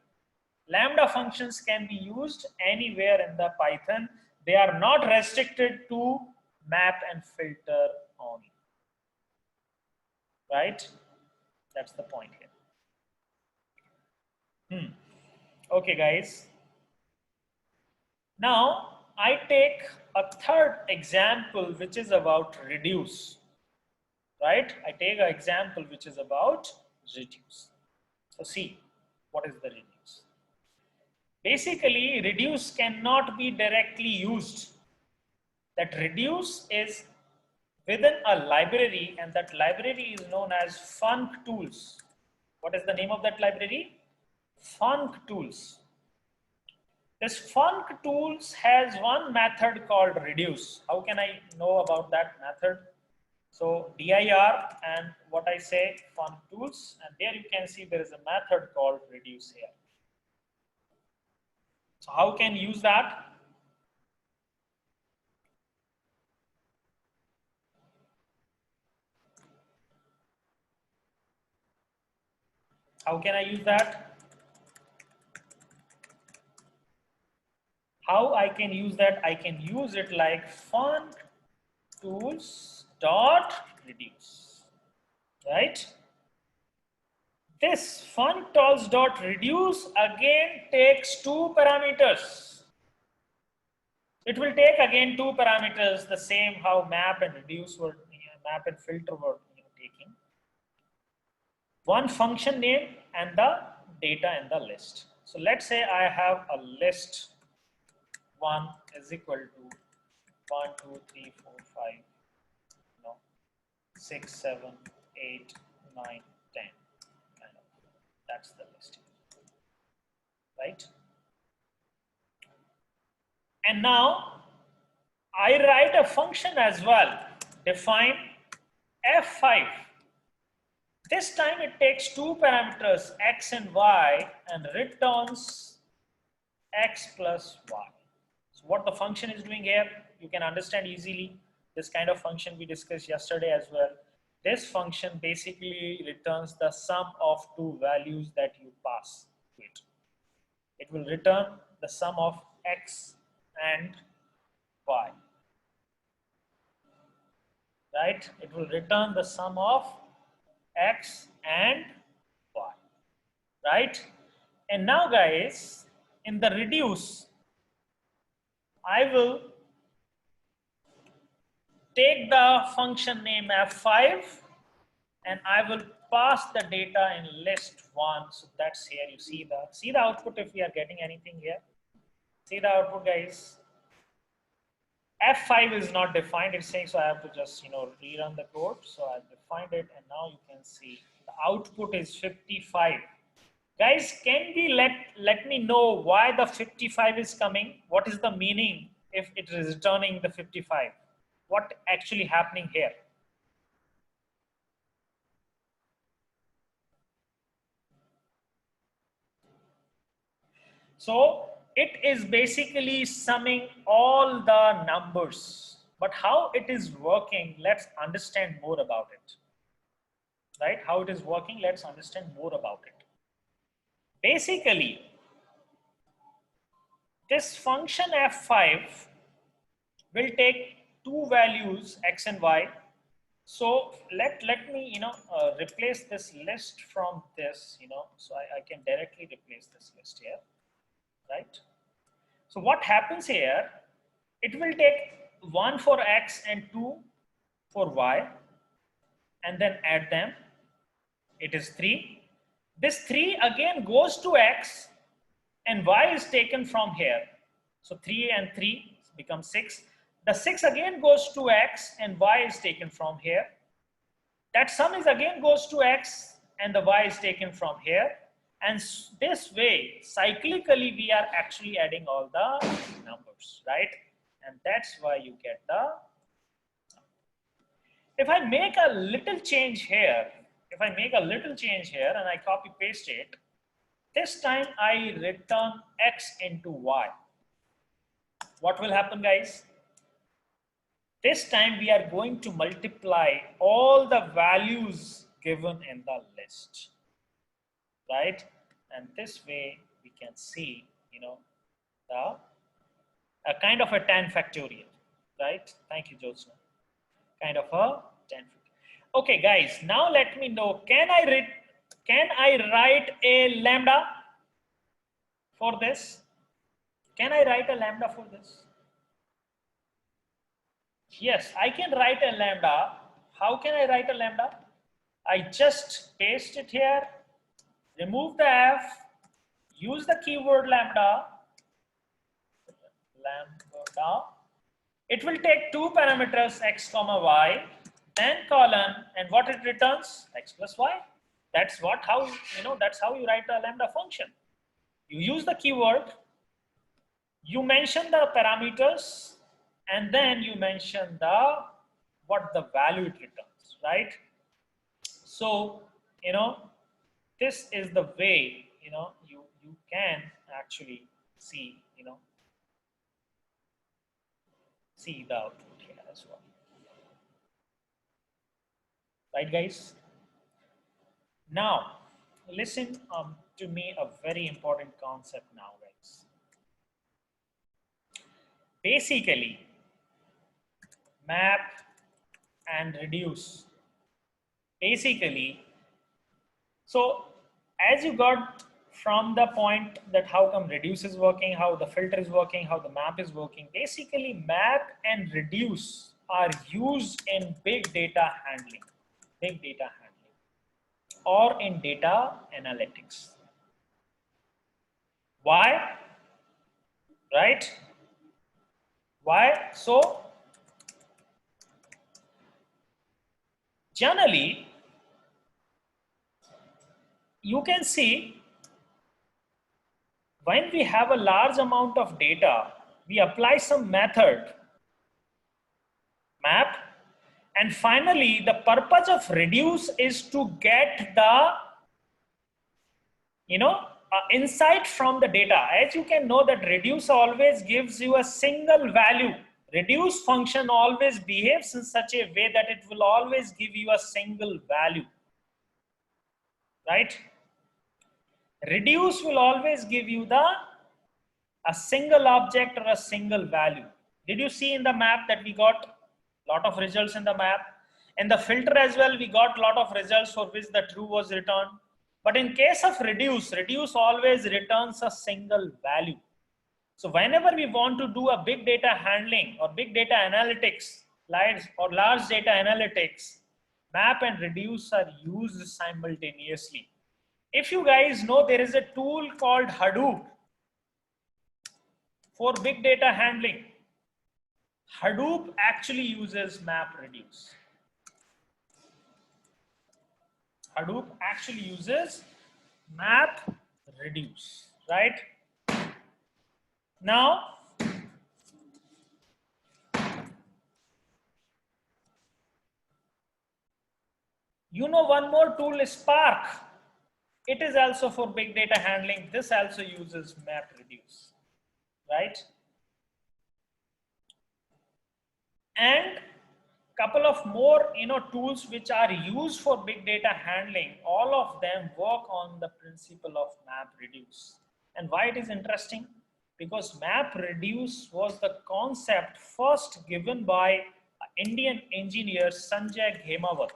Lambda functions can be used anywhere in the Python. They are not restricted to map and filter only, right? That's the point here. Okay, guys. Now I take a third example, which is about reduce, right? I take an example which is about reduce. So see, what is the reduce? Basically, reduce cannot be directly used. That reduce is within a library, and that library is known as functools. What is the name of that library? Functools. This functools has one method called reduce. How can I know about that method? So dir and what I say functools, and there you can see there is a method called reduce here. So how can you use that? How can I use that? How I can use that? I can use it like functools dot reduce, right? This functools dot reduce again takes two parameters. It will take again two parameters, the same how map and reduce were, map and filter were taking. One function name and the data in the list. So let's say I have a list 1 is equal to 1, 2, 3, 4, 5, 6, 7, 8, 9, 10. That's the list, right? And now I write a function as well, define F5. This time it takes two parameters, x and y, and returns x plus y. So what the function is doing here, you can understand easily. This kind of function we discussed yesterday as well. This function basically returns the sum of two values that you pass to it. It will return the sum of x and y, right? It will return the sum of x and y, right? And now guys, in the reduce, I will take the function name f5 and I will pass the data in list 1. So that's here. You see the output if we are getting anything here. See the output, guys. F5 is not defined. It's saying so I have to just rerun the code. So I've defined it and now you can see the output is 55. Guys, can we let me know why the 55 is coming? What is the meaning if it is returning the 55? What actually happening here? So it is basically summing all the numbers. But how it is working, let's understand more about it. Right? How it is working, let's understand more about it. Basically, this function f5 will take two values x and y. So let me replace this list from this, so I can directly replace this list here, right? So what happens here, it will take 1 for x and 2 for y and then add them. It is 3. This 3 again goes to x and y is taken from here. So 3 and 3 become 6. The 6 again goes to x and y is taken from here. That sum is again goes to x and the y is taken from here. And this way, cyclically, we are actually adding all the numbers, right? And that's why you get the. If I make a little change here, and I copy paste it, this time I return x into y. What will happen, guys? This time we are going to multiply all the values given in the list, right? And this way we can see, a kind of a 10 factorial, right? Thank you, Joseph. Kind of a 10 factorial. Okay, guys, now let me know, can I write a lambda for this? Can I write a lambda for this? Yes, I can write a lambda. How can I write a lambda? I just paste it here, remove the f, use the keyword lambda. It will take two parameters x comma y, then colon, and what it returns? X plus y. That's how you write a lambda function. You use the keyword, you mention the parameters, and then you mention what the value it returns, right? So this is the way you can actually see see the output here as well, right, guys? Now listen to me, a very important concept now, guys. Basically, map and reduce. Basically, so as you got from the point that how come reduce is working, how the filter is working, how the map is working, basically map and reduce are used in big data handling or in data analytics. Why? Right? Why? So generally, you can see when we have a large amount of data, we apply some method, map, and finally the purpose of reduce is to get the insight from the data. As you can know that reduce always gives you a single value. Reduce function always behaves in such a way that it will always give you a single value, right? Reduce will always give you a single object or a single value. Did you see in the map that we got a lot of results in the map? In the filter as well, we got a lot of results for which the true was returned. But in case of reduce always returns a single value. So whenever we want to do a big data handling or big data analytics, or large data analytics, map and reduce are used simultaneously. If you guys know, there is a tool called Hadoop for big data handling. Hadoop actually uses map reduce. Hadoop actually uses map reduce, right? Now, you know, one more tool is Spark. It is also for big data handling. This also uses map reduce, right? And couple of more, you know, tools which are used for big data handling. All of them work on the principle of map reduce. And why it is interesting? Because map reduce was the concept first given by Indian engineer Sanjay Ghemawat,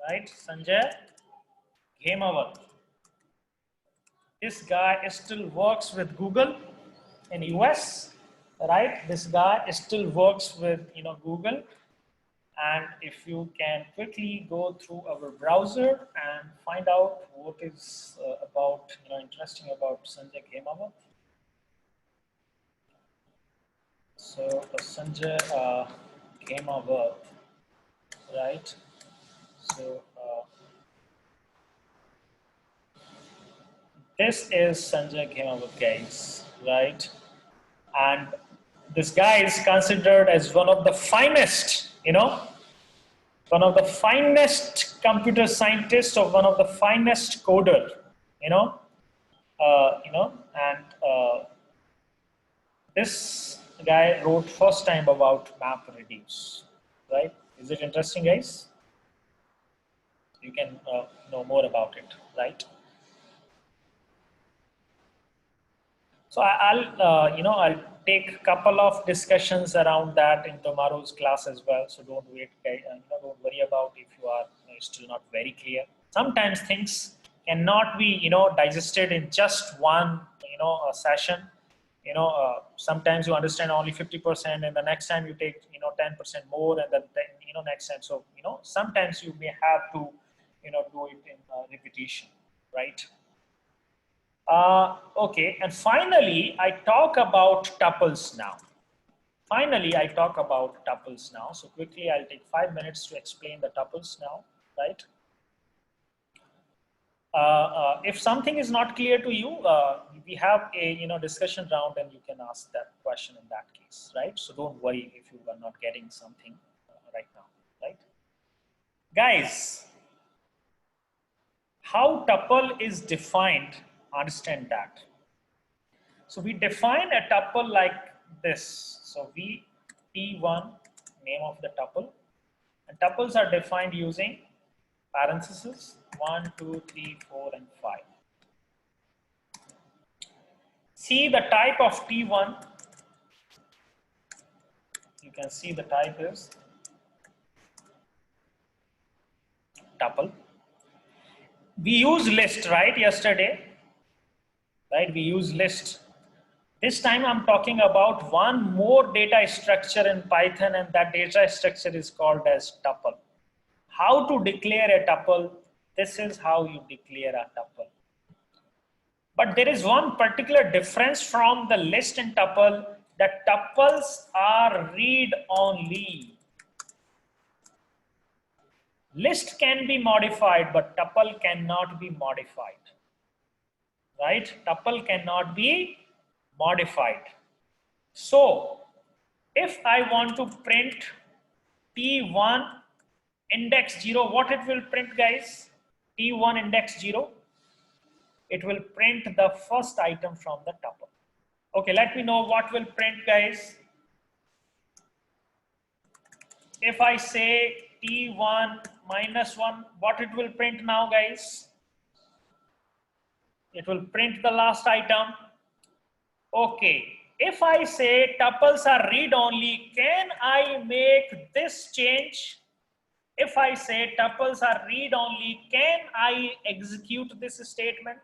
right? Sanjay Ghemawat. This guy still works with Google in US, right? This guy still works with, you know, Google. And if you can quickly go through our browser and find out what is about, you know, interesting about Sanjay Ghemawat. So Sanjay Ghemawat, right? So this is Sanjay Ghemawat, guys, right? And this guy is considered as one of the finest, you know, one of the finest computer scientists, or one of the finest coder, you know, and this guy wrote first time about map reduce, right? Is it interesting, guys? You can know more about it, right? So I'll take a couple of discussions around that in tomorrow's class as well. So don't wait, guys. Don't worry about if you are, you know, still not very clear. Sometimes things cannot be, you know, digested in just one, you know, session. Sometimes you understand only 50%, and the next time you take, you know, 10% more, and then you know, next time. So, you know, sometimes you may have to, you know, do it in repetition, right? Okay, and finally, I talk about tuples now. Finally, I talk about tuples now. So quickly, I'll take 5 minutes to explain the tuples now, right? If something is not clear to you, we have a, you know, discussion round, and you can ask that question in that case, right? So don't worry if you are not getting something right now, right? Guys, how tuple is defined, understand that. So we define a tuple like this. So T1, name of the tuple, and tuples are defined using parentheses 1, 2, 3, 4, and 5. See the type of T1. You can see the type is tuple. We use list, right? Yesterday, right? We use list. This time I'm talking about one more data structure in Python, and that data structure is called as tuple. How to declare a tuple? This is how you declare a tuple. But there is one particular difference from the list and tuple, that tuples are read-only. List can be modified, but tuple cannot be modified, right? Tuple cannot be modified. So if I want to print T1 index 0, what it will print, guys? T1 index 0. It will print the first item from the tuple. Okay, let me know what will print, guys. If I say T1 minus 1, what it will print now, guys? It will print the last item. Okay, if I say tuples are read-only, can I make this change? If I say tuples are read-only, can I execute this statement?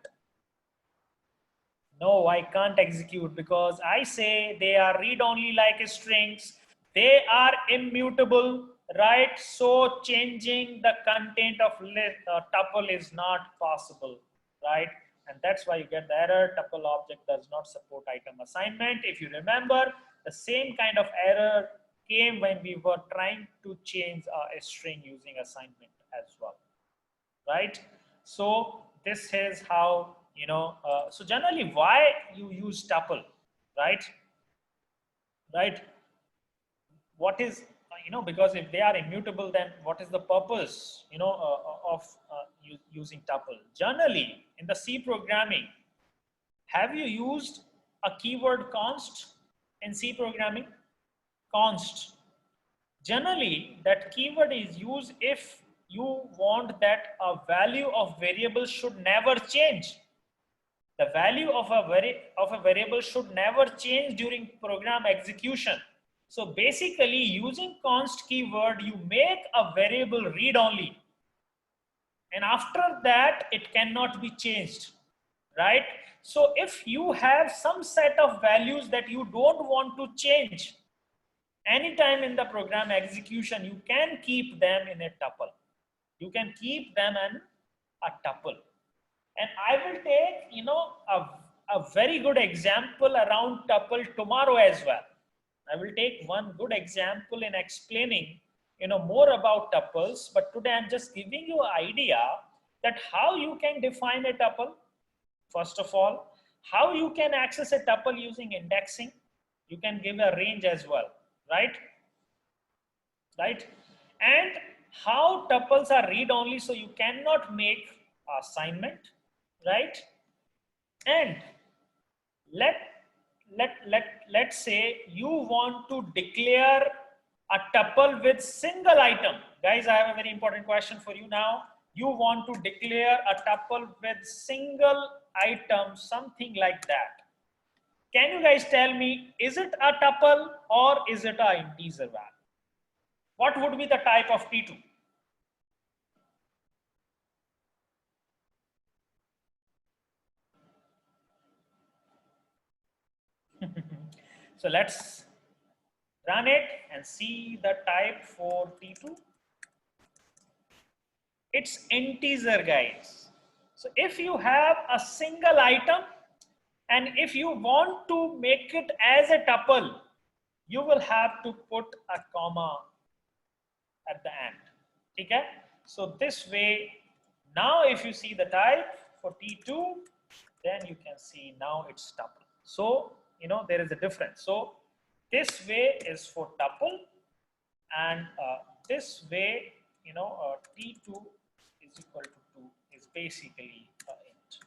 No, I can't execute because I say they are read-only like strings. They are immutable, right? So changing the content of tuple is not possible, right? And that's why you get the error. Tuple object does not support item assignment. If you remember, the same kind of error came when we were trying to change a string using assignment as well, right? So this is how, so generally why you use tuple, right? Right? What is, because if they are immutable, then what is the purpose, of using tuple? Generally, in the C programming, have you used a keyword const in C programming? Const. Generally, that keyword is used if you want that a value of variable should never change. The value of a variable should never change during program execution. So basically, using const keyword, you make a variable read only, and after that it cannot be changed, right? So if you have some set of values that you don't want to change anytime in the program execution, you can keep them in a tuple. You can keep them in a tuple. And I will take, a very good example around tuple tomorrow as well. I will take one good example in explaining, more about tuples. But today I'm just giving you an idea that how you can define a tuple. First of all, how you can access a tuple using indexing. You can give a range as well, right? Right? And how tuples are read only, so you cannot make assignment, right? And let let's say you want to declare a tuple with single item. Guys, I have a very important question for you now. You want to declare a tuple with single item, something like that. Can you guys tell me, is it a tuple or is it a integer value? What would be the type of T2? So let's run it and see the type for T2. It's integer, guys. So if you have a single item and if you want to make it as a tuple, you will have to put a comma at the end. Okay? So this way, now if you see the type for T2, then you can see now it's tuple. So, there is a difference. So this way is for tuple, and this way, T2 is equal to 2 is basically int.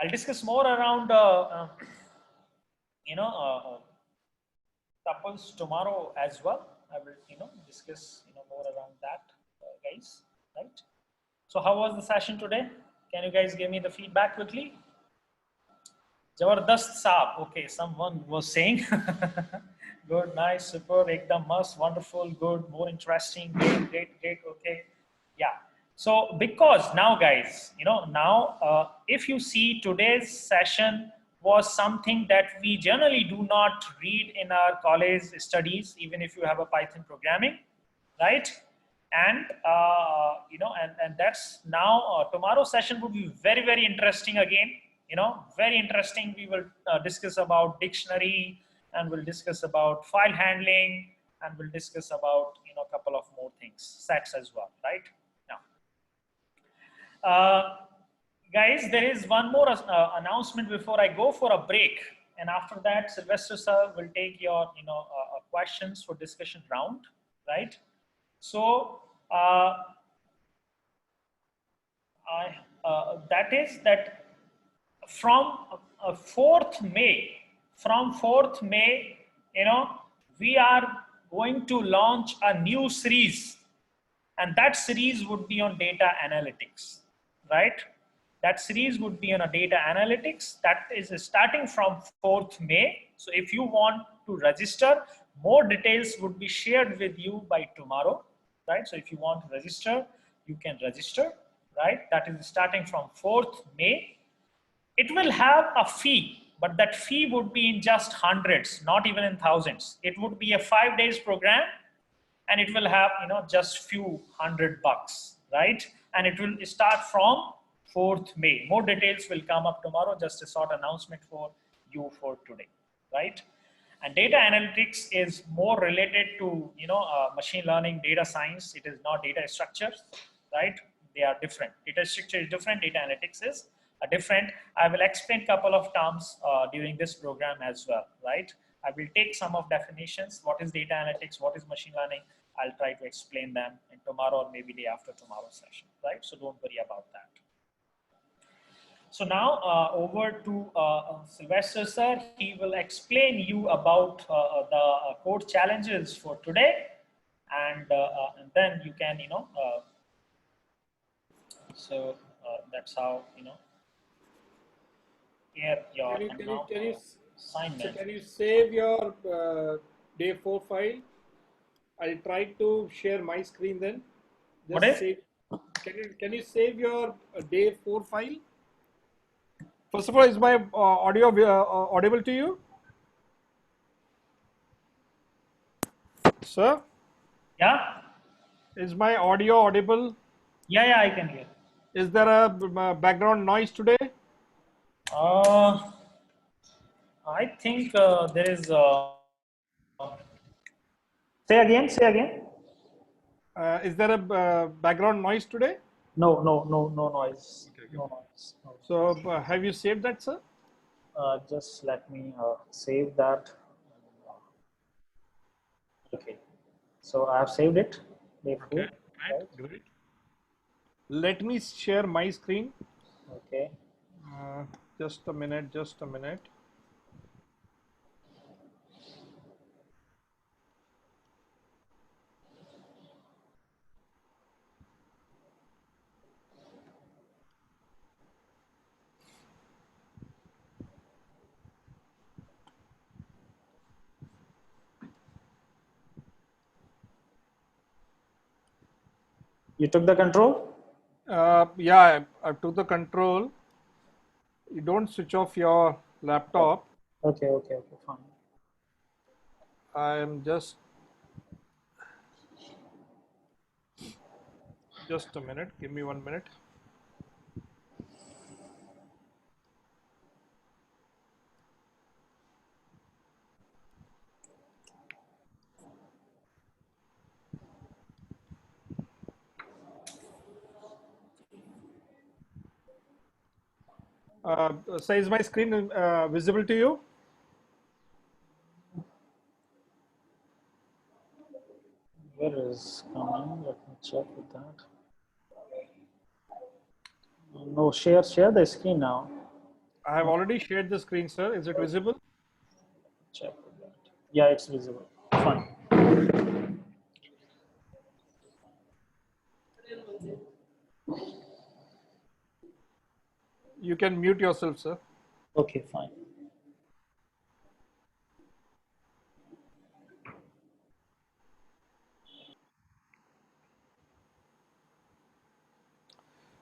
I'll discuss more around, tuples tomorrow as well. I will, discuss, more around that, guys, right? So how was the session today? Can you guys give me the feedback quickly? Jabardast Saab. Okay, someone was saying. Good, nice, super, ekdam must, wonderful, good, more interesting, great, great, great. Okay, yeah. So because now, guys, now if you see today's session was something that we generally do not read in our college studies, even if you have a Python programming, right? And and that's now tomorrow's session would be very, very interesting again. Very interesting. We will discuss about dictionary, and we'll discuss about file handling, and we'll discuss about a couple of more things, sets as well, right? Now, guys, there is one more announcement before I go for a break, and after that, Sylvester sir will take your questions for discussion round, right? So that is that from 4th May, we are going to launch a new series, and that series would be on data analytics, right? That series would be on a data analytics. That is starting from 4th May. So if you want to register, more details would be shared with you by tomorrow, right? So if you want to register, you can register, right? That is starting from 4th May. it will have a fee, but that fee would be in just hundreds, not even in thousands. It would be a 5 days program, and it will have just few $100, right? And it will start from 4th May. More details will come up tomorrow. Just a short announcement for you for today, right? And data analytics is more related to machine learning, data science. It is not data structures, right? They are different. Data structure is different. Data analytics is different. I will explain a couple of terms during this program as well, right? I will take some of definitions. What is data analytics? What is machine learning? I'll try to explain them in tomorrow or maybe day after tomorrow session, right? So don't worry about that. So now over to Sylvester sir. He will explain you about the code challenges for today, and then you can so that's how here your assignment. Can you save your day 4 file? I'll try to share my screen then. Just What is? save. Can you save your day 4 file? First of all, is my audio audible to you? Sir? Yeah? Is my audio audible? Yeah, I can hear. Is there a background noise today? I think there is. Say again. Is there a background noise today? No noise. Okay. No noise. No. So have you saved that, sir? Just let me save that. Okay. So I have saved it. Okay. Right. Great. Let me share my screen. Okay. Just a minute. You took the control? Yeah, I took the control. You don't switch off your laptop. Okay, fine. I am just a minute. Give me 1 minute. So is my screen visible to you? Where is coming? Let me check with that. No, share the screen now. I have already shared the screen, sir. Is it visible? Check with that. Yeah, it's visible. Fine. You can mute yourself, sir. Okay, fine.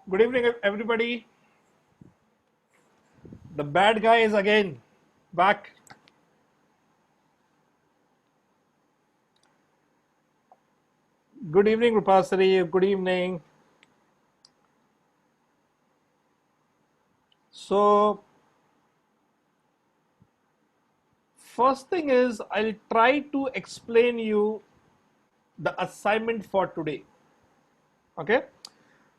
Good evening, everybody. The bad guy is again back. Good evening, Rupasari. Good evening. So, first thing is I'll try to explain you the assignment for today. Okay.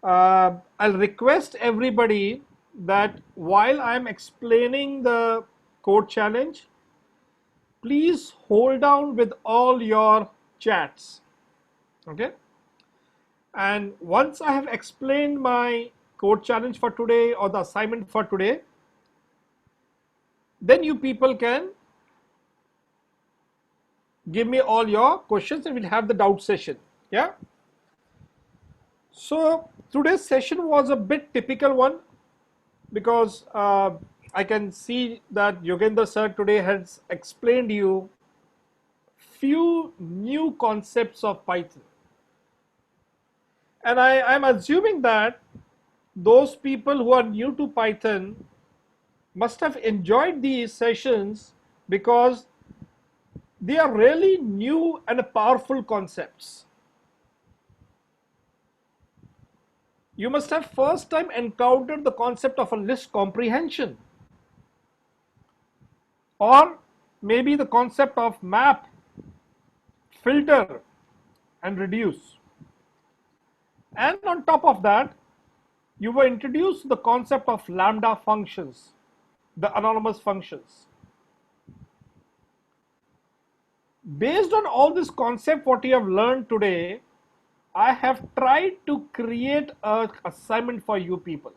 I'll request everybody that while I'm explaining the code challenge, please hold down with all your chats. Okay. And once I have explained my code challenge for today or the assignment for today, then you people can give me all your questions and we'll have the doubt session. Yeah. So today's session was a bit typical one because I can see that Yogendra sir today has explained you few new concepts of Python. And I'm assuming that those people who are new to Python must have enjoyed these sessions because they are really new and powerful concepts. You must have first time encountered the concept of a list comprehension, or maybe the concept of map, filter, and reduce. And on top of that, you were introduced to the concept of lambda functions, the anonymous functions. Based on all this concept, what you have learned today, I have tried to create an assignment for you people.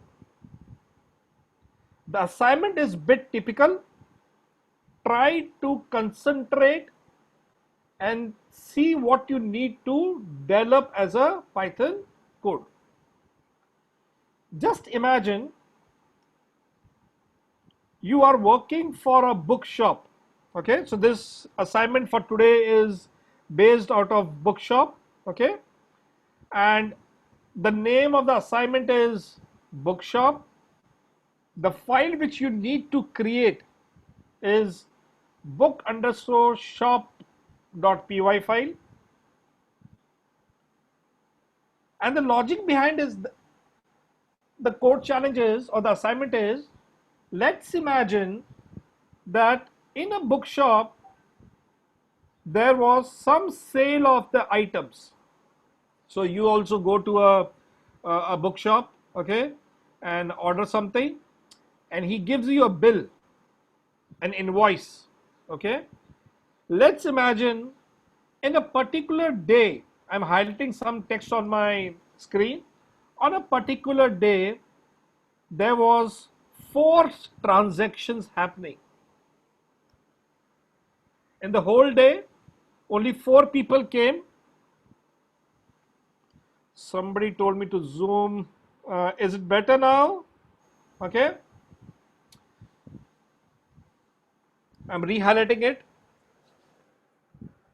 The assignment is bit typical. Try to concentrate and see what you need to develop as a Python code. Just imagine you are working for a bookshop. Okay, so this assignment for today is based out of bookshop. Okay, and the name of the assignment is bookshop. The file which you need to create is book_shop.py file, and the logic behind is the code challenge is, or the assignment is, let's imagine that in a bookshop there was some sale of the items. So you also go to a bookshop, okay, and order something, and he gives you a bill, an invoice, okay. Let's imagine in a particular day, I'm highlighting some text on my screen. On a particular day, there was 4 transactions happening. In the whole day, only 4 people came. Somebody told me to zoom. Is it better now? Okay. I'm re-highlighting it.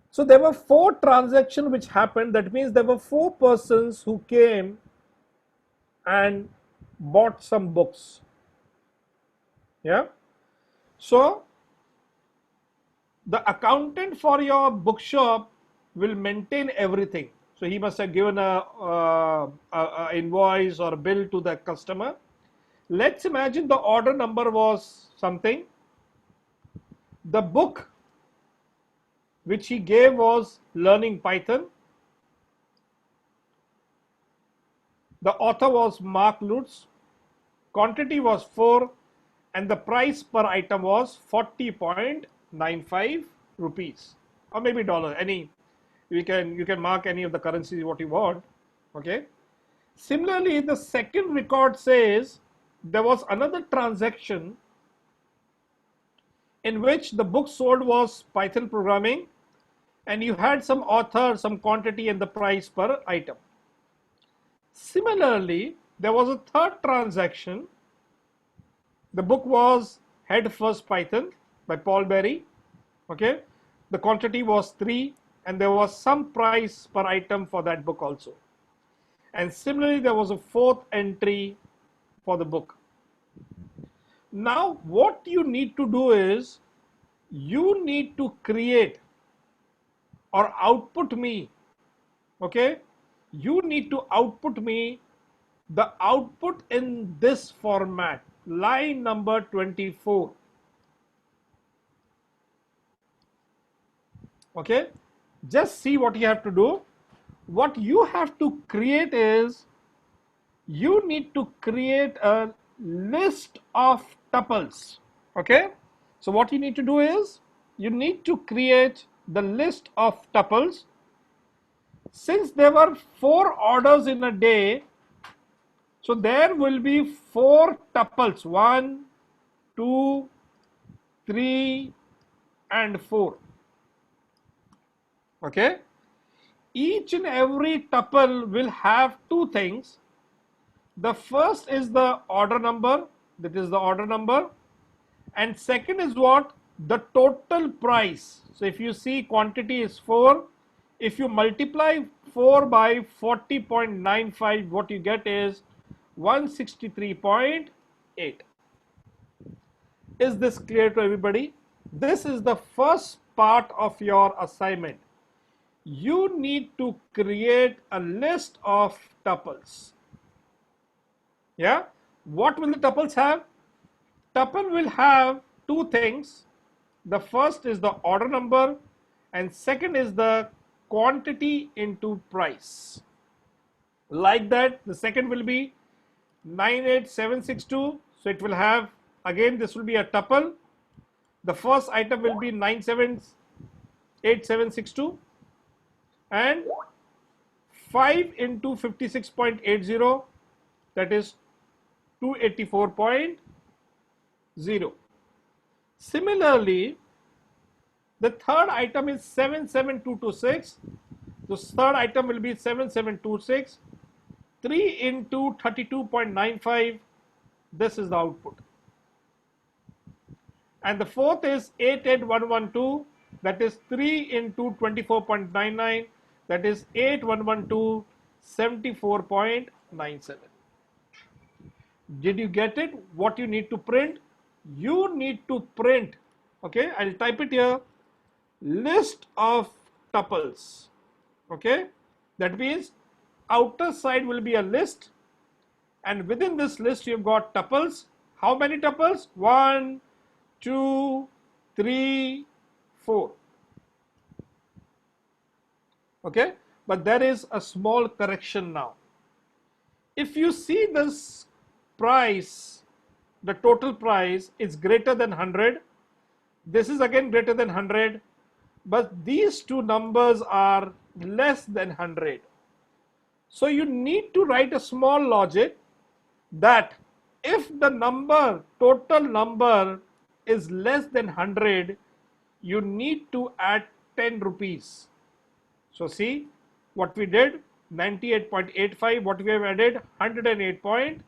So there were 4 transactions which happened. That means there were 4 persons who came and bought some books. Yeah. So the accountant for your bookshop will maintain everything. So he must have given a invoice or a bill to the customer. Let's imagine the order number was something. The book which he gave was Learning Python. The author was Mark Lutz. Quantity was 4, and the price per item was 40.95 rupees, or maybe dollar. Any you can mark any of the currencies what you want. Okay. Similarly, the second record says there was another transaction in which the book sold was Python programming, and you had some author, some quantity, and the price per item. Similarly, there was a third transaction. The book was Head First Python by Paul Berry. Okay, the quantity was 3, and there was some price per item for that book also. And similarly, there was a 4th entry for the book. Now, what you need to do is, you need to create or output me, okay, you need to output me the output in this format, line number 24. Okay, just see what you have to do. What you have to create is, you need to create a list of tuples. Okay, so what you need to do is, you need to create the list of tuples. Since there were 4 orders in a day, so there will be 4 tuples, 1, 2, 3, and 4. Okay, each and every tuple will have 2 things. The first is the order number, that is the order number, and second is what? The total price. So if you see quantity is 4, if you multiply 4 by 40.95, what you get is 163.8. Is this clear to everybody? This is the first part of your assignment. You need to create a list of tuples. Yeah? What will the tuples have? Tuple will have two things. The first is the order number, and second is the quantity into price. Like that, the second will be 98762. So it will have, again, this will be a tuple. The first item will be 978762, and 5 into 56.80, that is 284.0. Similarly, the third item is 77226. The third item will be 7726. 3 into 32.95. This is the output. And the fourth is 88112. That is 3 into 24.99. That is 8112, 74.97. Did you get it? What you need to print? You need to print, okay, I'll type it here, list of tuples, okay. That means outer side will be a list, and within this list you've got tuples. How many tuples? 1, 2, 3, 4. Okay, but there is a small correction now. If you see this price, the total price is greater than 100. This is again greater than 100, but these two numbers are less than 100. So you need to write a small logic that if the number, total number is less than 100, you need to add 10 rupees. So see what we did, 98.85, what we have added, 108.85.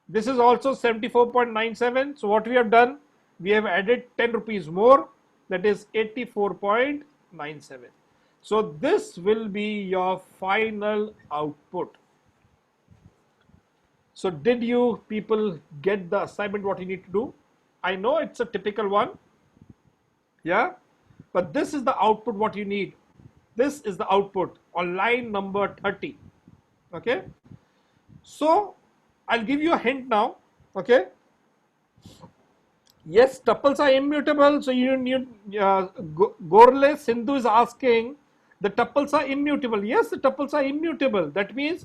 This is also 74.97. So what we have done, we have added 10 rupees more, that is 84.97. So this will be your final output. So did you people get the assignment what you need to do? I know it's a typical one, yeah, but this is the output what you need. This is the output on line number 30, okay. So I'll give you a hint now, okay. Yes, tuples are immutable. So Gorle Sindhu is asking, the tuples are immutable. Yes, the tuples are immutable. That means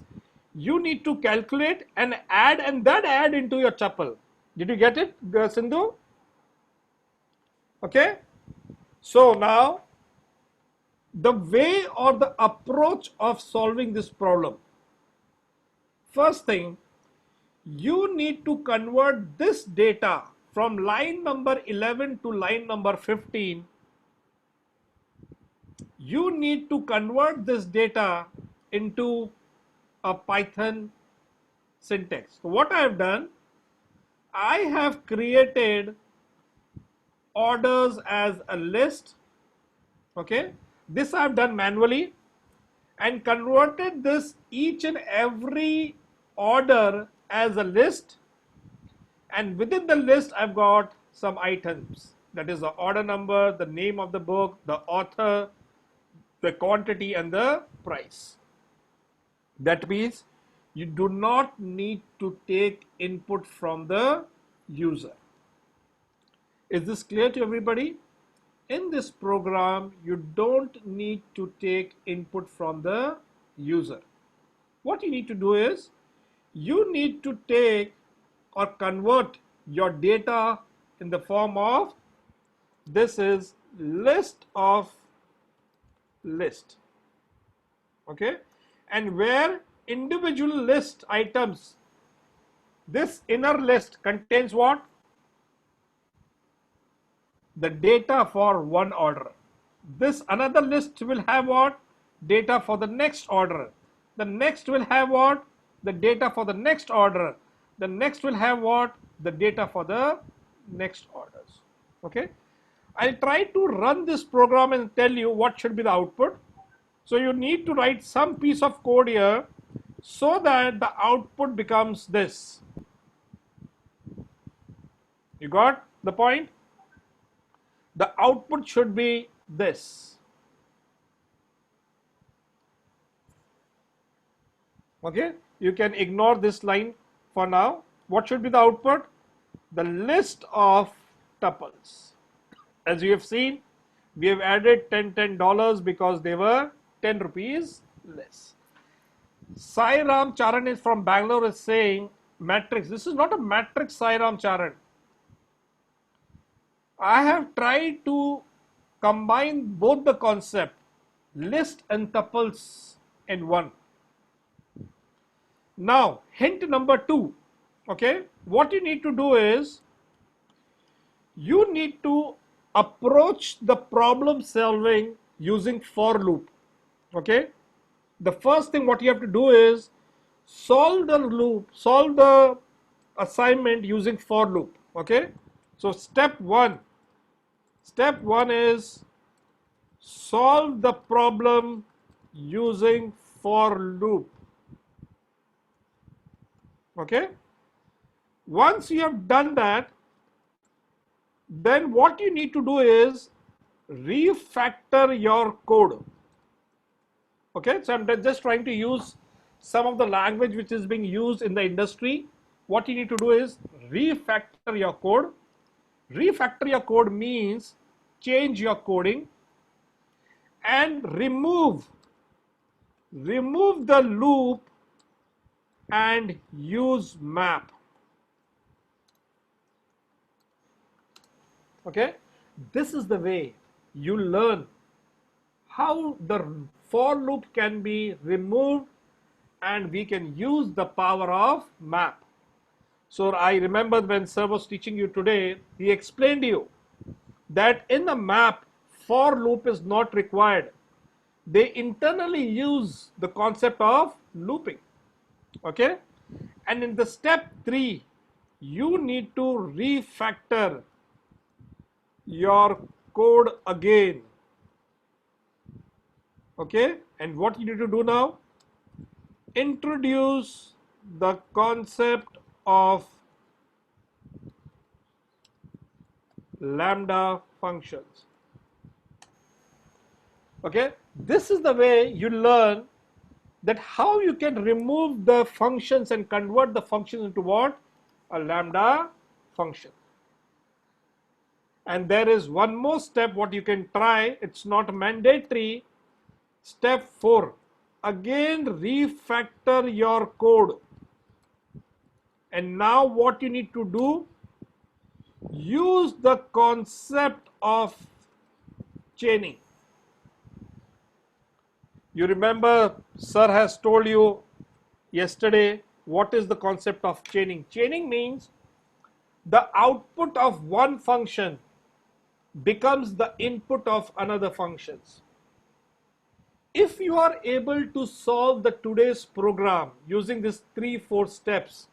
you need to calculate and add and then add into your tuple. Did you get it, Sindhu? Okay. So now the way or the approach of solving this problem. First thing, you need to convert this data from line number 11 to line number 15. You need to convert this data into a Python syntax. So what I have done, I have created orders as a list, okay. This I have done manually and converted this each and every order as a list, and within the list I've got some items, that is the order number, the name of the book, the author, the quantity and the price. That means you do not need to take input from the user. Is this clear to everybody? In this program, you don't need to take input from the user. What you need to do is, you need to take or convert your data in the form of, this is list of list, okay, and where individual list items, this inner list contains what? The data for one order. This another list will have what? Data for the next order. The next will have what? The data for the next order. The next will have what? The data for the next orders. Okay. I'll try to run this program and tell you what should be the output. So you need to write some piece of code here so that the output becomes this. You got the point? The output should be this. Okay, you can ignore this line for now. What should be the output? The list of tuples. As you have seen, we have added $10 because they were 10 rupees less. Sai Ram Charan is from Bangalore is saying matrix. This is not a matrix, Sai Ram Charan. I have tried to combine both the concept, list and tuples in one. Now, hint number 2, okay, what you need to do is, you need to approach the problem solving using for loop, okay. The first thing what you have to do is solve the assignment using for loop, okay. So step one is solve the problem using for loop, okay. Once you have done that, then what you need to do is refactor your code. Okay, so I'm just trying to use some of the language which is being used in the industry. What you need to do is refactor your code. Refactor your code means change your coding and remove the loop and use map. Okay, this is the way you learn how the for loop can be removed and we can use the power of map. So I remember when sir was teaching you today, he explained to you that in the map for loop is not required. They internally use the concept of looping, okay. And in the step 3, you need to refactor your code again, okay. And what you need to do now, introduce the concept of lambda functions, okay. This is the way you learn that how you can remove the functions and convert the functions into what? A lambda function. And there is one more step what you can try, it's not mandatory. Step 4, again refactor your code. And now what you need to do, use the concept of chaining. You remember sir has told you yesterday what is the concept of chaining. Chaining means the output of one function becomes the input of another functions. If you are able to solve the today's program using these 3-4 steps,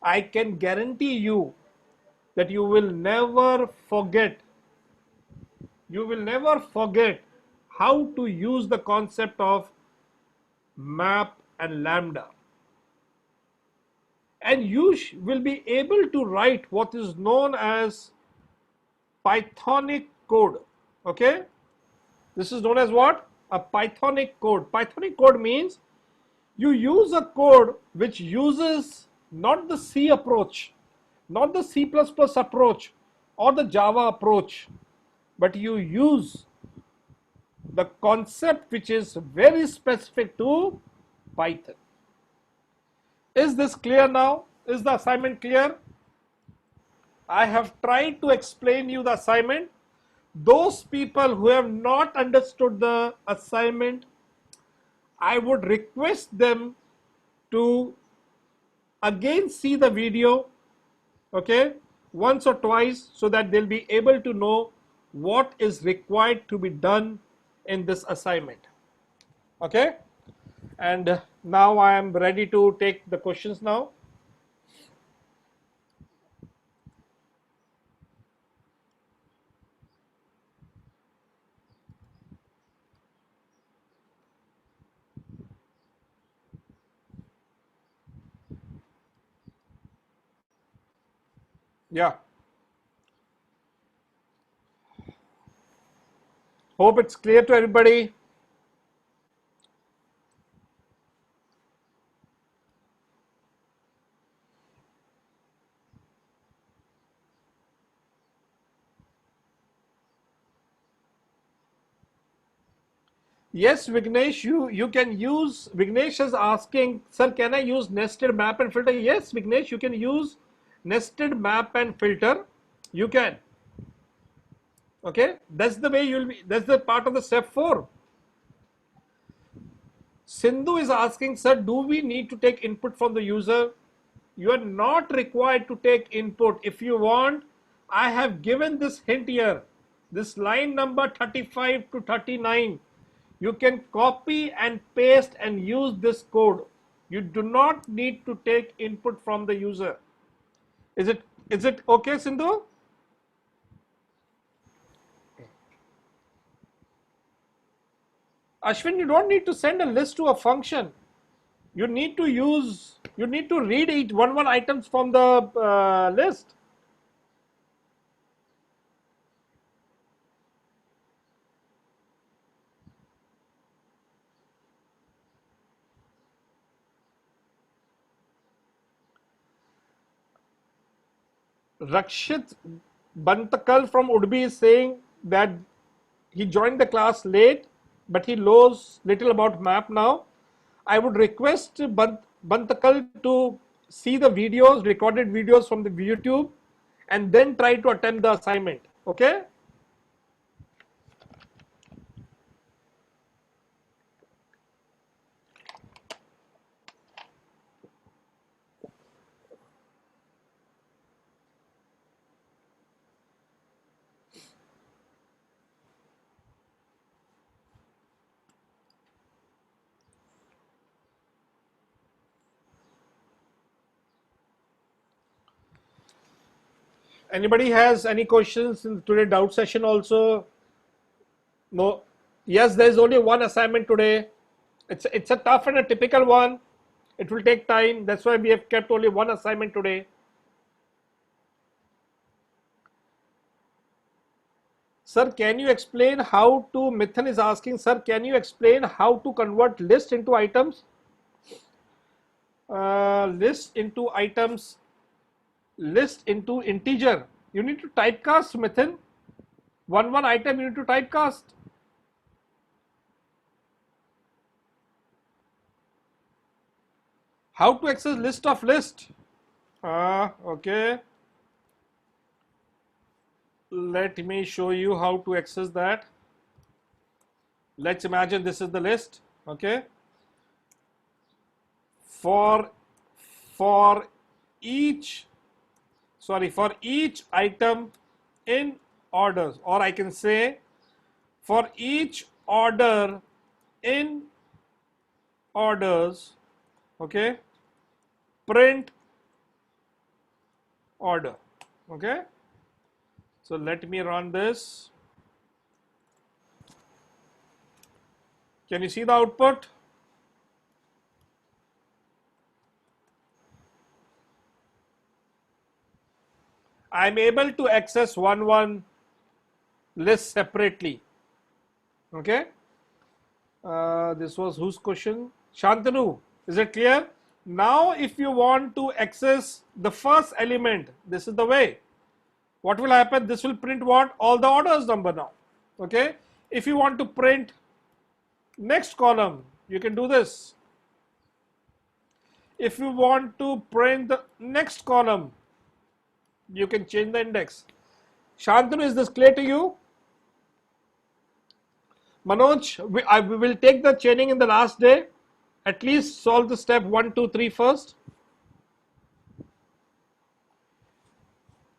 I can guarantee you that you will never forget how to use the concept of map and lambda. And you will be able to write what is known as Pythonic code, okay. This is known as what? A Pythonic code. Pythonic code means you use a code which uses not the C approach, not the C++ approach or the Java approach, but you use the concept which is very specific to Python. Is this clear now? Is the assignment clear? I have tried to explain you the assignment. Those people who have not understood the assignment, I would request them to again see the video, okay, once or twice, so that they'll be able to know what is required to be done in this assignment, okay. And now I am ready to take the questions now. Yeah. Hope it's clear to everybody. Yes, Vignesh, you can use, Vignesh is asking, sir, can I use nested map and filter? Yes, Vignesh, you can use nested map and filter. You can. Okay, that's the way you'll be, that's the part of the step 4. Sindhu is asking, sir, do we need to take input from the user? You are not required to take input. If you want, I have given this hint here, this line number 35 to 39. You can copy and paste and use this code. You do not need to take input from the user. Is it okay, Sindhu? Ashwin, you don't need to send a list to a function. You need to read each one items from the list. Rakshit Bantakal from Udbi is saying that he joined the class late, but he knows little about map now. I would request Bantakal to see the videos, recorded videos from the YouTube, and then try to attempt the assignment. Okay? Anybody has any questions in today's doubt session also? No. Yes, there is only one assignment today. It's a tough and a typical one. It will take time. That's why we have kept only one assignment today. Sir, can you explain how to, Mithan is asking, sir, can you explain how to convert list into items? List into items, list into integer. You need to typecast, Mithan. One item you need to typecast. How to access list of list? Okay. Let me show you how to access that. Let's imagine this is the list. Okay. For each item in orders, or I can say for each order in orders, okay, print order. Okay, so let me run this. Can you see the output? I'm able to access one list separately. Okay. This was whose question? Shantanu. Is it clear? Now, if you want to access the first element, this is the way. What will happen? This will print what? All the orders number now. Okay. If you want to print next column, you can do this. If you want to print the next column, you can change the index. Shantanu, is this clear to you? Manoj, we will take the chaining in the last day. At least solve the step 1, 2, 3 first.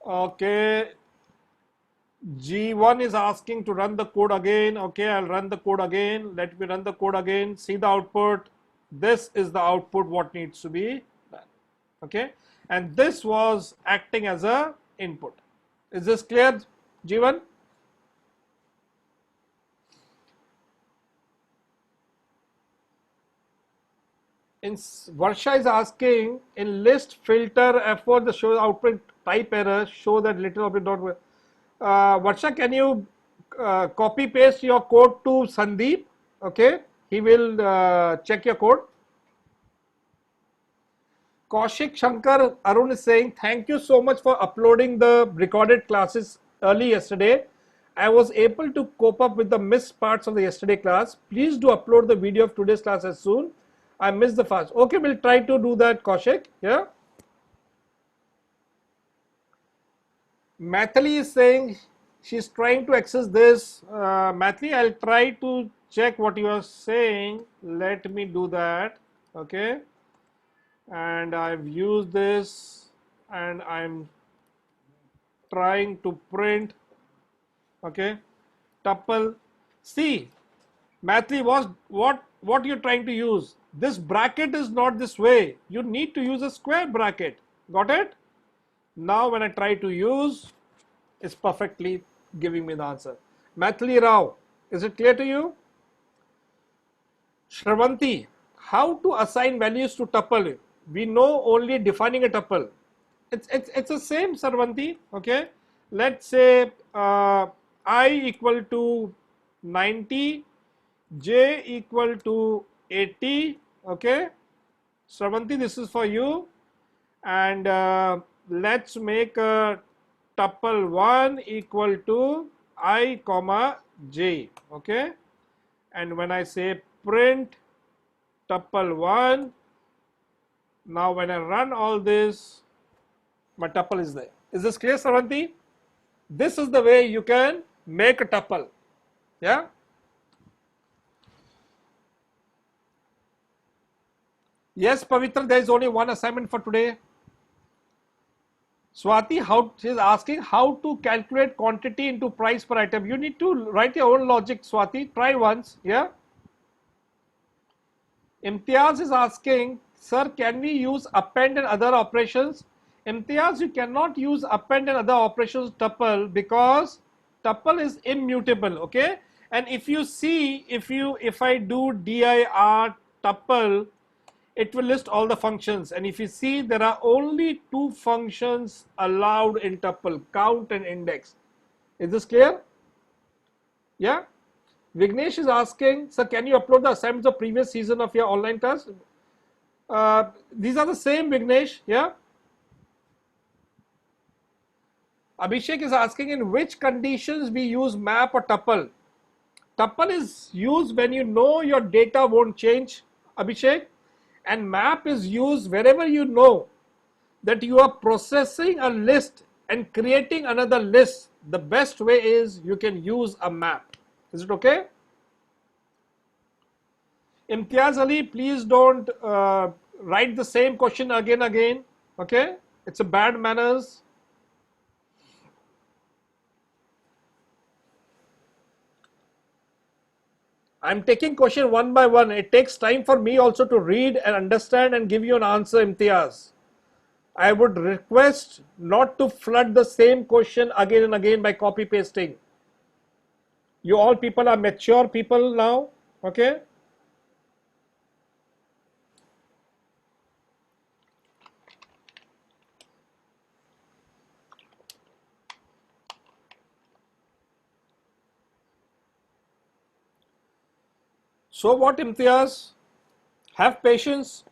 Okay. G1 is asking to run the code again. Okay, I'll run the code again. Let me run the code again. See the output. This is the output what needs to be done. Okay, and this was acting as a input. Is this clear, G1? Varsha is asking, in list filter F4 the show output type error show that little of it not. Varsha, can you copy paste your code to Sandeep. Okay, he will check your code. Kaushik Shankar Arun is saying, thank you so much for uploading the recorded classes early yesterday. I was able to cope up with the missed parts of the yesterday class. Please do upload the video of today's class as soon. I missed the fast. Okay, we'll try to do that, Kaushik. Yeah. Mathili is saying she's trying to access this. Mathili, I'll try to check what you are saying. Let me do that. Okay. And I've used this and I'm trying to print. Okay. Tuple. See, Mathli, what you're trying to use? This bracket is not this way. You need to use a square bracket. Got it? Now when I try to use, it's perfectly giving me the answer. Mathli Rao, is it clear to you? Shravanti, how to assign values to tuple? We know only defining a tuple. It's the same, Shravanti. Okay. Let's say I equal to 90, j equal to 80. Okay. Shravanti, this is for you. And let's make a tuple 1 equal to I comma j. Okay. And when I say print tuple 1, now when I run all this, my tuple is there. Is this clear, Shravanti? This is the way you can make a tuple. Yeah. Yes, Pavitra, there is only one assignment for today. Swati, she's asking how to calculate quantity into price per item. You need to write your own logic, Swati. Try once. Yeah. Imtiaz is asking, sir, can we use append and other operations? Imtiaz, you cannot use append and other operations tuple because tuple is immutable. Okay. And if you see, if I do dir tuple, it will list all the functions, and if you see, there are only two functions allowed in tuple, count and index. Is this clear? Yeah. Vignesh is asking, sir, can you upload the assignments of previous season of your online class? These are the same, Vignesh. Yeah. Abhishek is asking, in which conditions we use map or tuple? Tuple is used when you know your data won't change, Abhishek. And map is used wherever you know that you are processing a list and creating another list. The best way is you can use a map. Is it okay? Imtiaz Ali, please don't write the same question again. Okay? It's a bad manners. I'm taking question one by one. It takes time for me also to read and understand and give you an answer, Imtiaz. I would request not to flood the same question again and again by copy pasting. You all people are mature people now, okay? So what, Imtiaz? Have patience.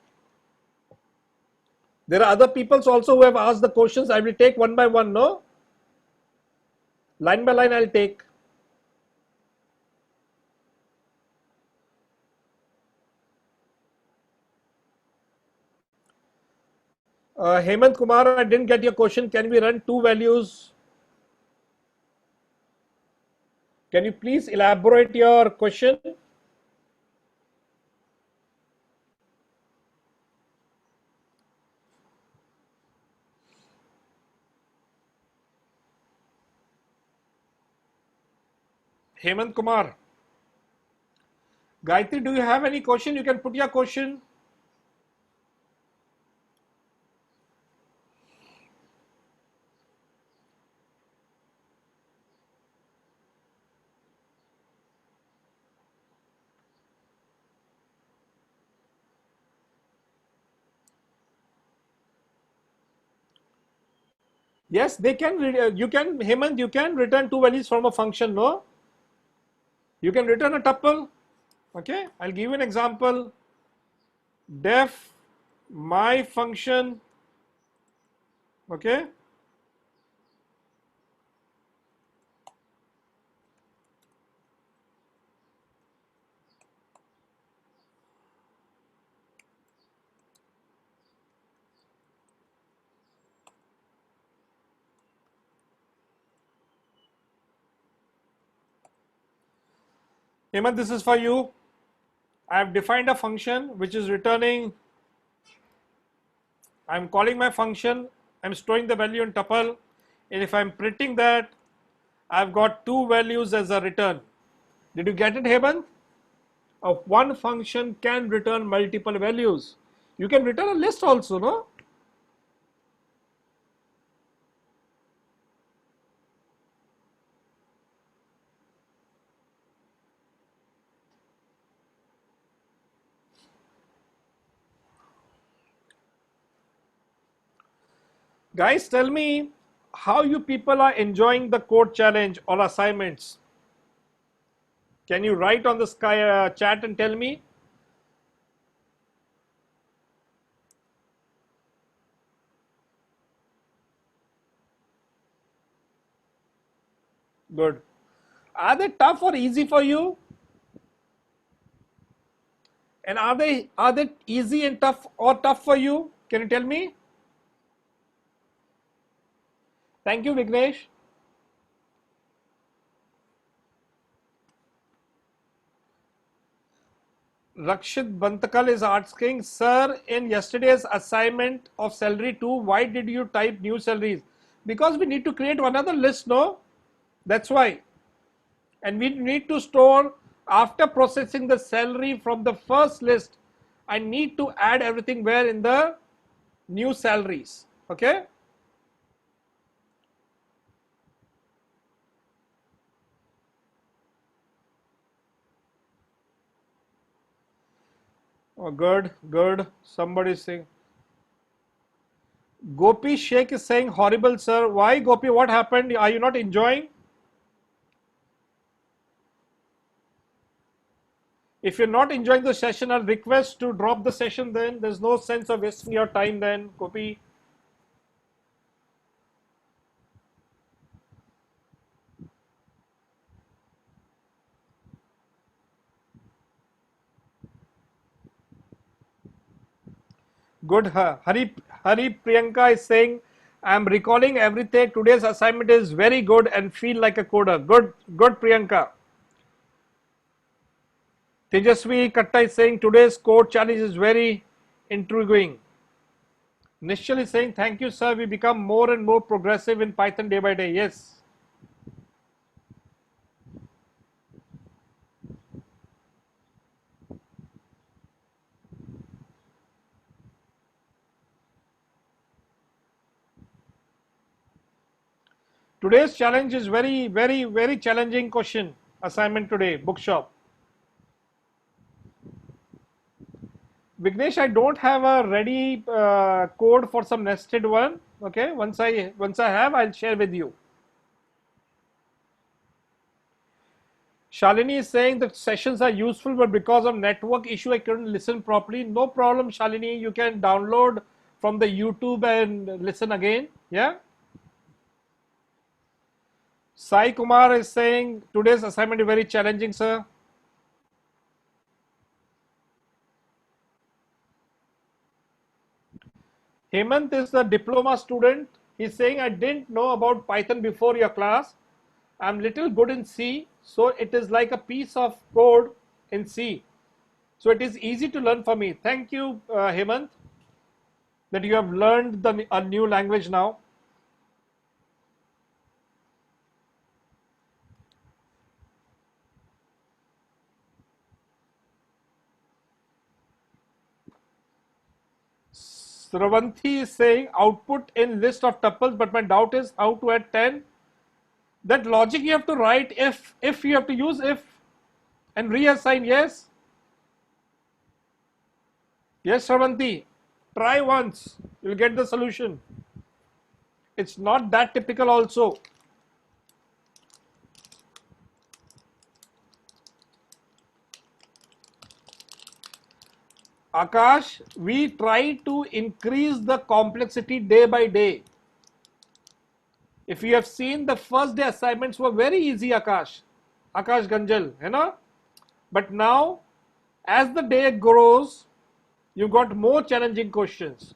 There are other people also who have asked the questions. I will take one by one, no? Line by line I'll take. Hemant Kumar, I didn't get your question. Can we run two values? Can you please elaborate your question? Hemant Kumar. Gayatri, do you have any question? You can put your question. Yes, they can. You can, Hemant, you can return two values from a function, no? You can return a tuple. Okay, I'll give you an example. Def my function. Okay, Hemant, this is for you. I have defined a function which is returning. I'm calling my function. I'm storing the value in tuple, and if I'm printing that, I've got two values as a return. Did you get it, Hemant? Of one function can return multiple values. You can return a list also, no? Guys, tell me how you people are enjoying the code challenge or assignments. Can you write on the chat and tell me? Good. Are they tough or easy for you? And are they easy and tough or tough for you? Can you tell me? Thank you, Vignesh. Rakshit Bantakal is asking, sir, in yesterday's assignment of salary 2, why did you type new salaries? Because we need to create another list, no? That's why. And we need to store, after processing the salary from the first list, I need to add everything where in the new salaries. Okay? Oh, good, good. Somebody is saying. Gopi Sheikh is saying, horrible, sir. Why, Gopi? What happened? Are you not enjoying? If you're not enjoying the session, I'll request to drop the session then. There's no sense of wasting your time then, Gopi. Good. Hari Priyanka is saying, I'm recalling everything. Today's assignment is very good and feel like a coder. Good, good, Priyanka. Tejasvi Katta is saying, today's code challenge is very intriguing. Nishal is saying, thank you, sir. We become more and more progressive in Python day by day. Yes. Today's challenge is very, very, very challenging question. Assignment today, bookshop. Vignesh, I don't have a ready code for some nested one. Okay, once I have, I'll share with you. Shalini is saying the sessions are useful, but because of network issue, I couldn't listen properly. No problem, Shalini. You can download from the YouTube and listen again. Yeah. Sai Kumar is saying today's assignment is very challenging, sir. Hemant is the diploma student. He's saying, I didn't know about Python before your class. I'm little good in C, so it is like a piece of code in C. So it is easy to learn for me. Thank you, Hemant, that you have learned a new language now. Sravanthi is saying output in list of tuples, but my doubt is how to add 10. That logic you have to write if you have to use if and reassign. Yes. Yes, Sravanthi. Try once. You'll get the solution. It's not that typical also. Akash, we try to increase the complexity day by day. If you have seen, the first day assignments were very easy, Akash Ganjal, you know. But now, as the day grows, you got more challenging questions.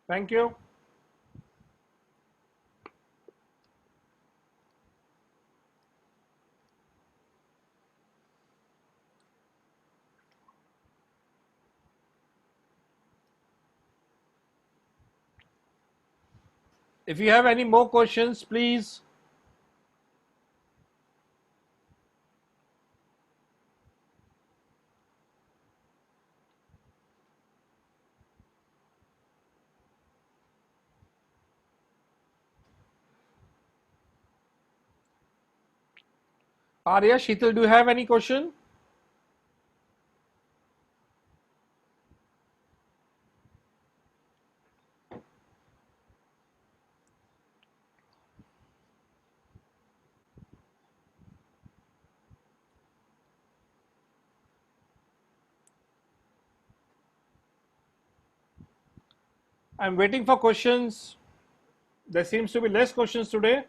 Thank you. If you have any more questions, please. Arya, Sheetal, do you have any question? I'm waiting for questions. There seems to be less questions today.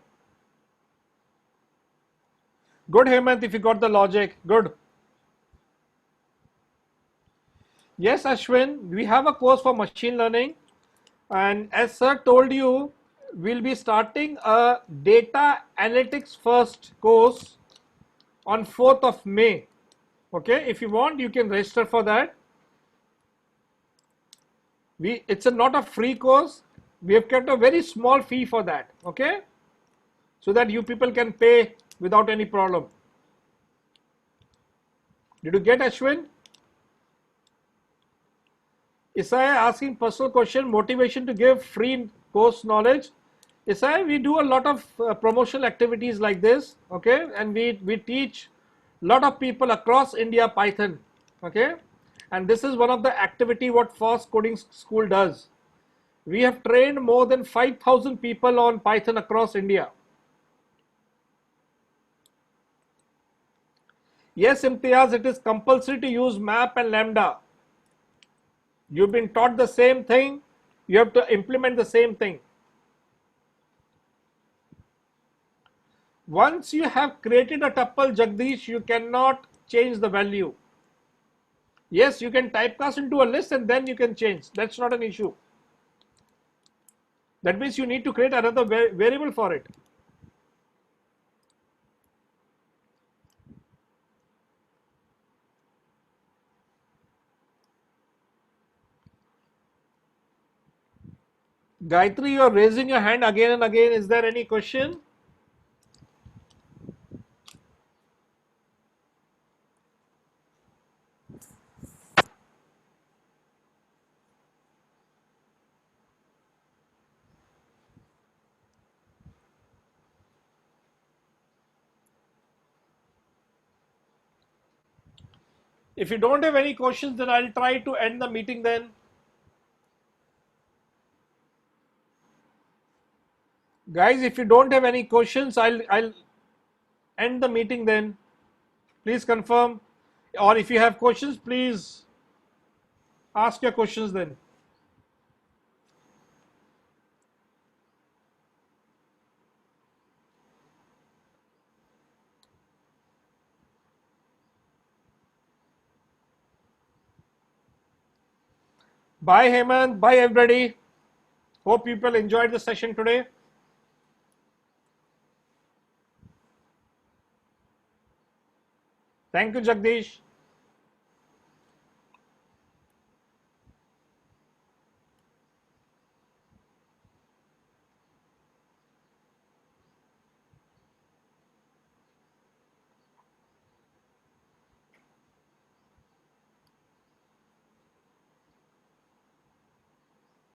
Good, Hemant, if you got the logic. Good. Yes, Ashwin, we have a course for machine learning. And as sir told you, we'll be starting a data analytics first course on 4th of May. Okay, if you want, you can register for that. It's not a free course. We have kept a very small fee for that. Okay, so that you people can pay without any problem. Did you get, Ashwin? Isai asking personal question, motivation to give free course knowledge. Isai, we do a lot of promotional activities like this, okay, and we teach a lot of people across India Python, okay, and this is one of the activity what Fast Coding School does. We have trained more than 5,000 people on Python across India. Yes, Imtiaz, it is compulsory to use map and lambda. You've been taught the same thing, you have to implement the same thing. Once you have created a tuple, Jagdish, you cannot change the value. Yes, you can typecast into a list and then you can change. That's not an issue. That means you need to create another variable for it. Gayatri, you are raising your hand again and again. Is there any question? If you don't have any questions, then I'll try to end the meeting then. Guys, if you don't have any questions, I'll end the meeting then. Please confirm. Or if you have questions, please ask your questions then. Bye, Hemant. Bye, everybody. Hope people enjoyed the session today. Thank you, Jagdish.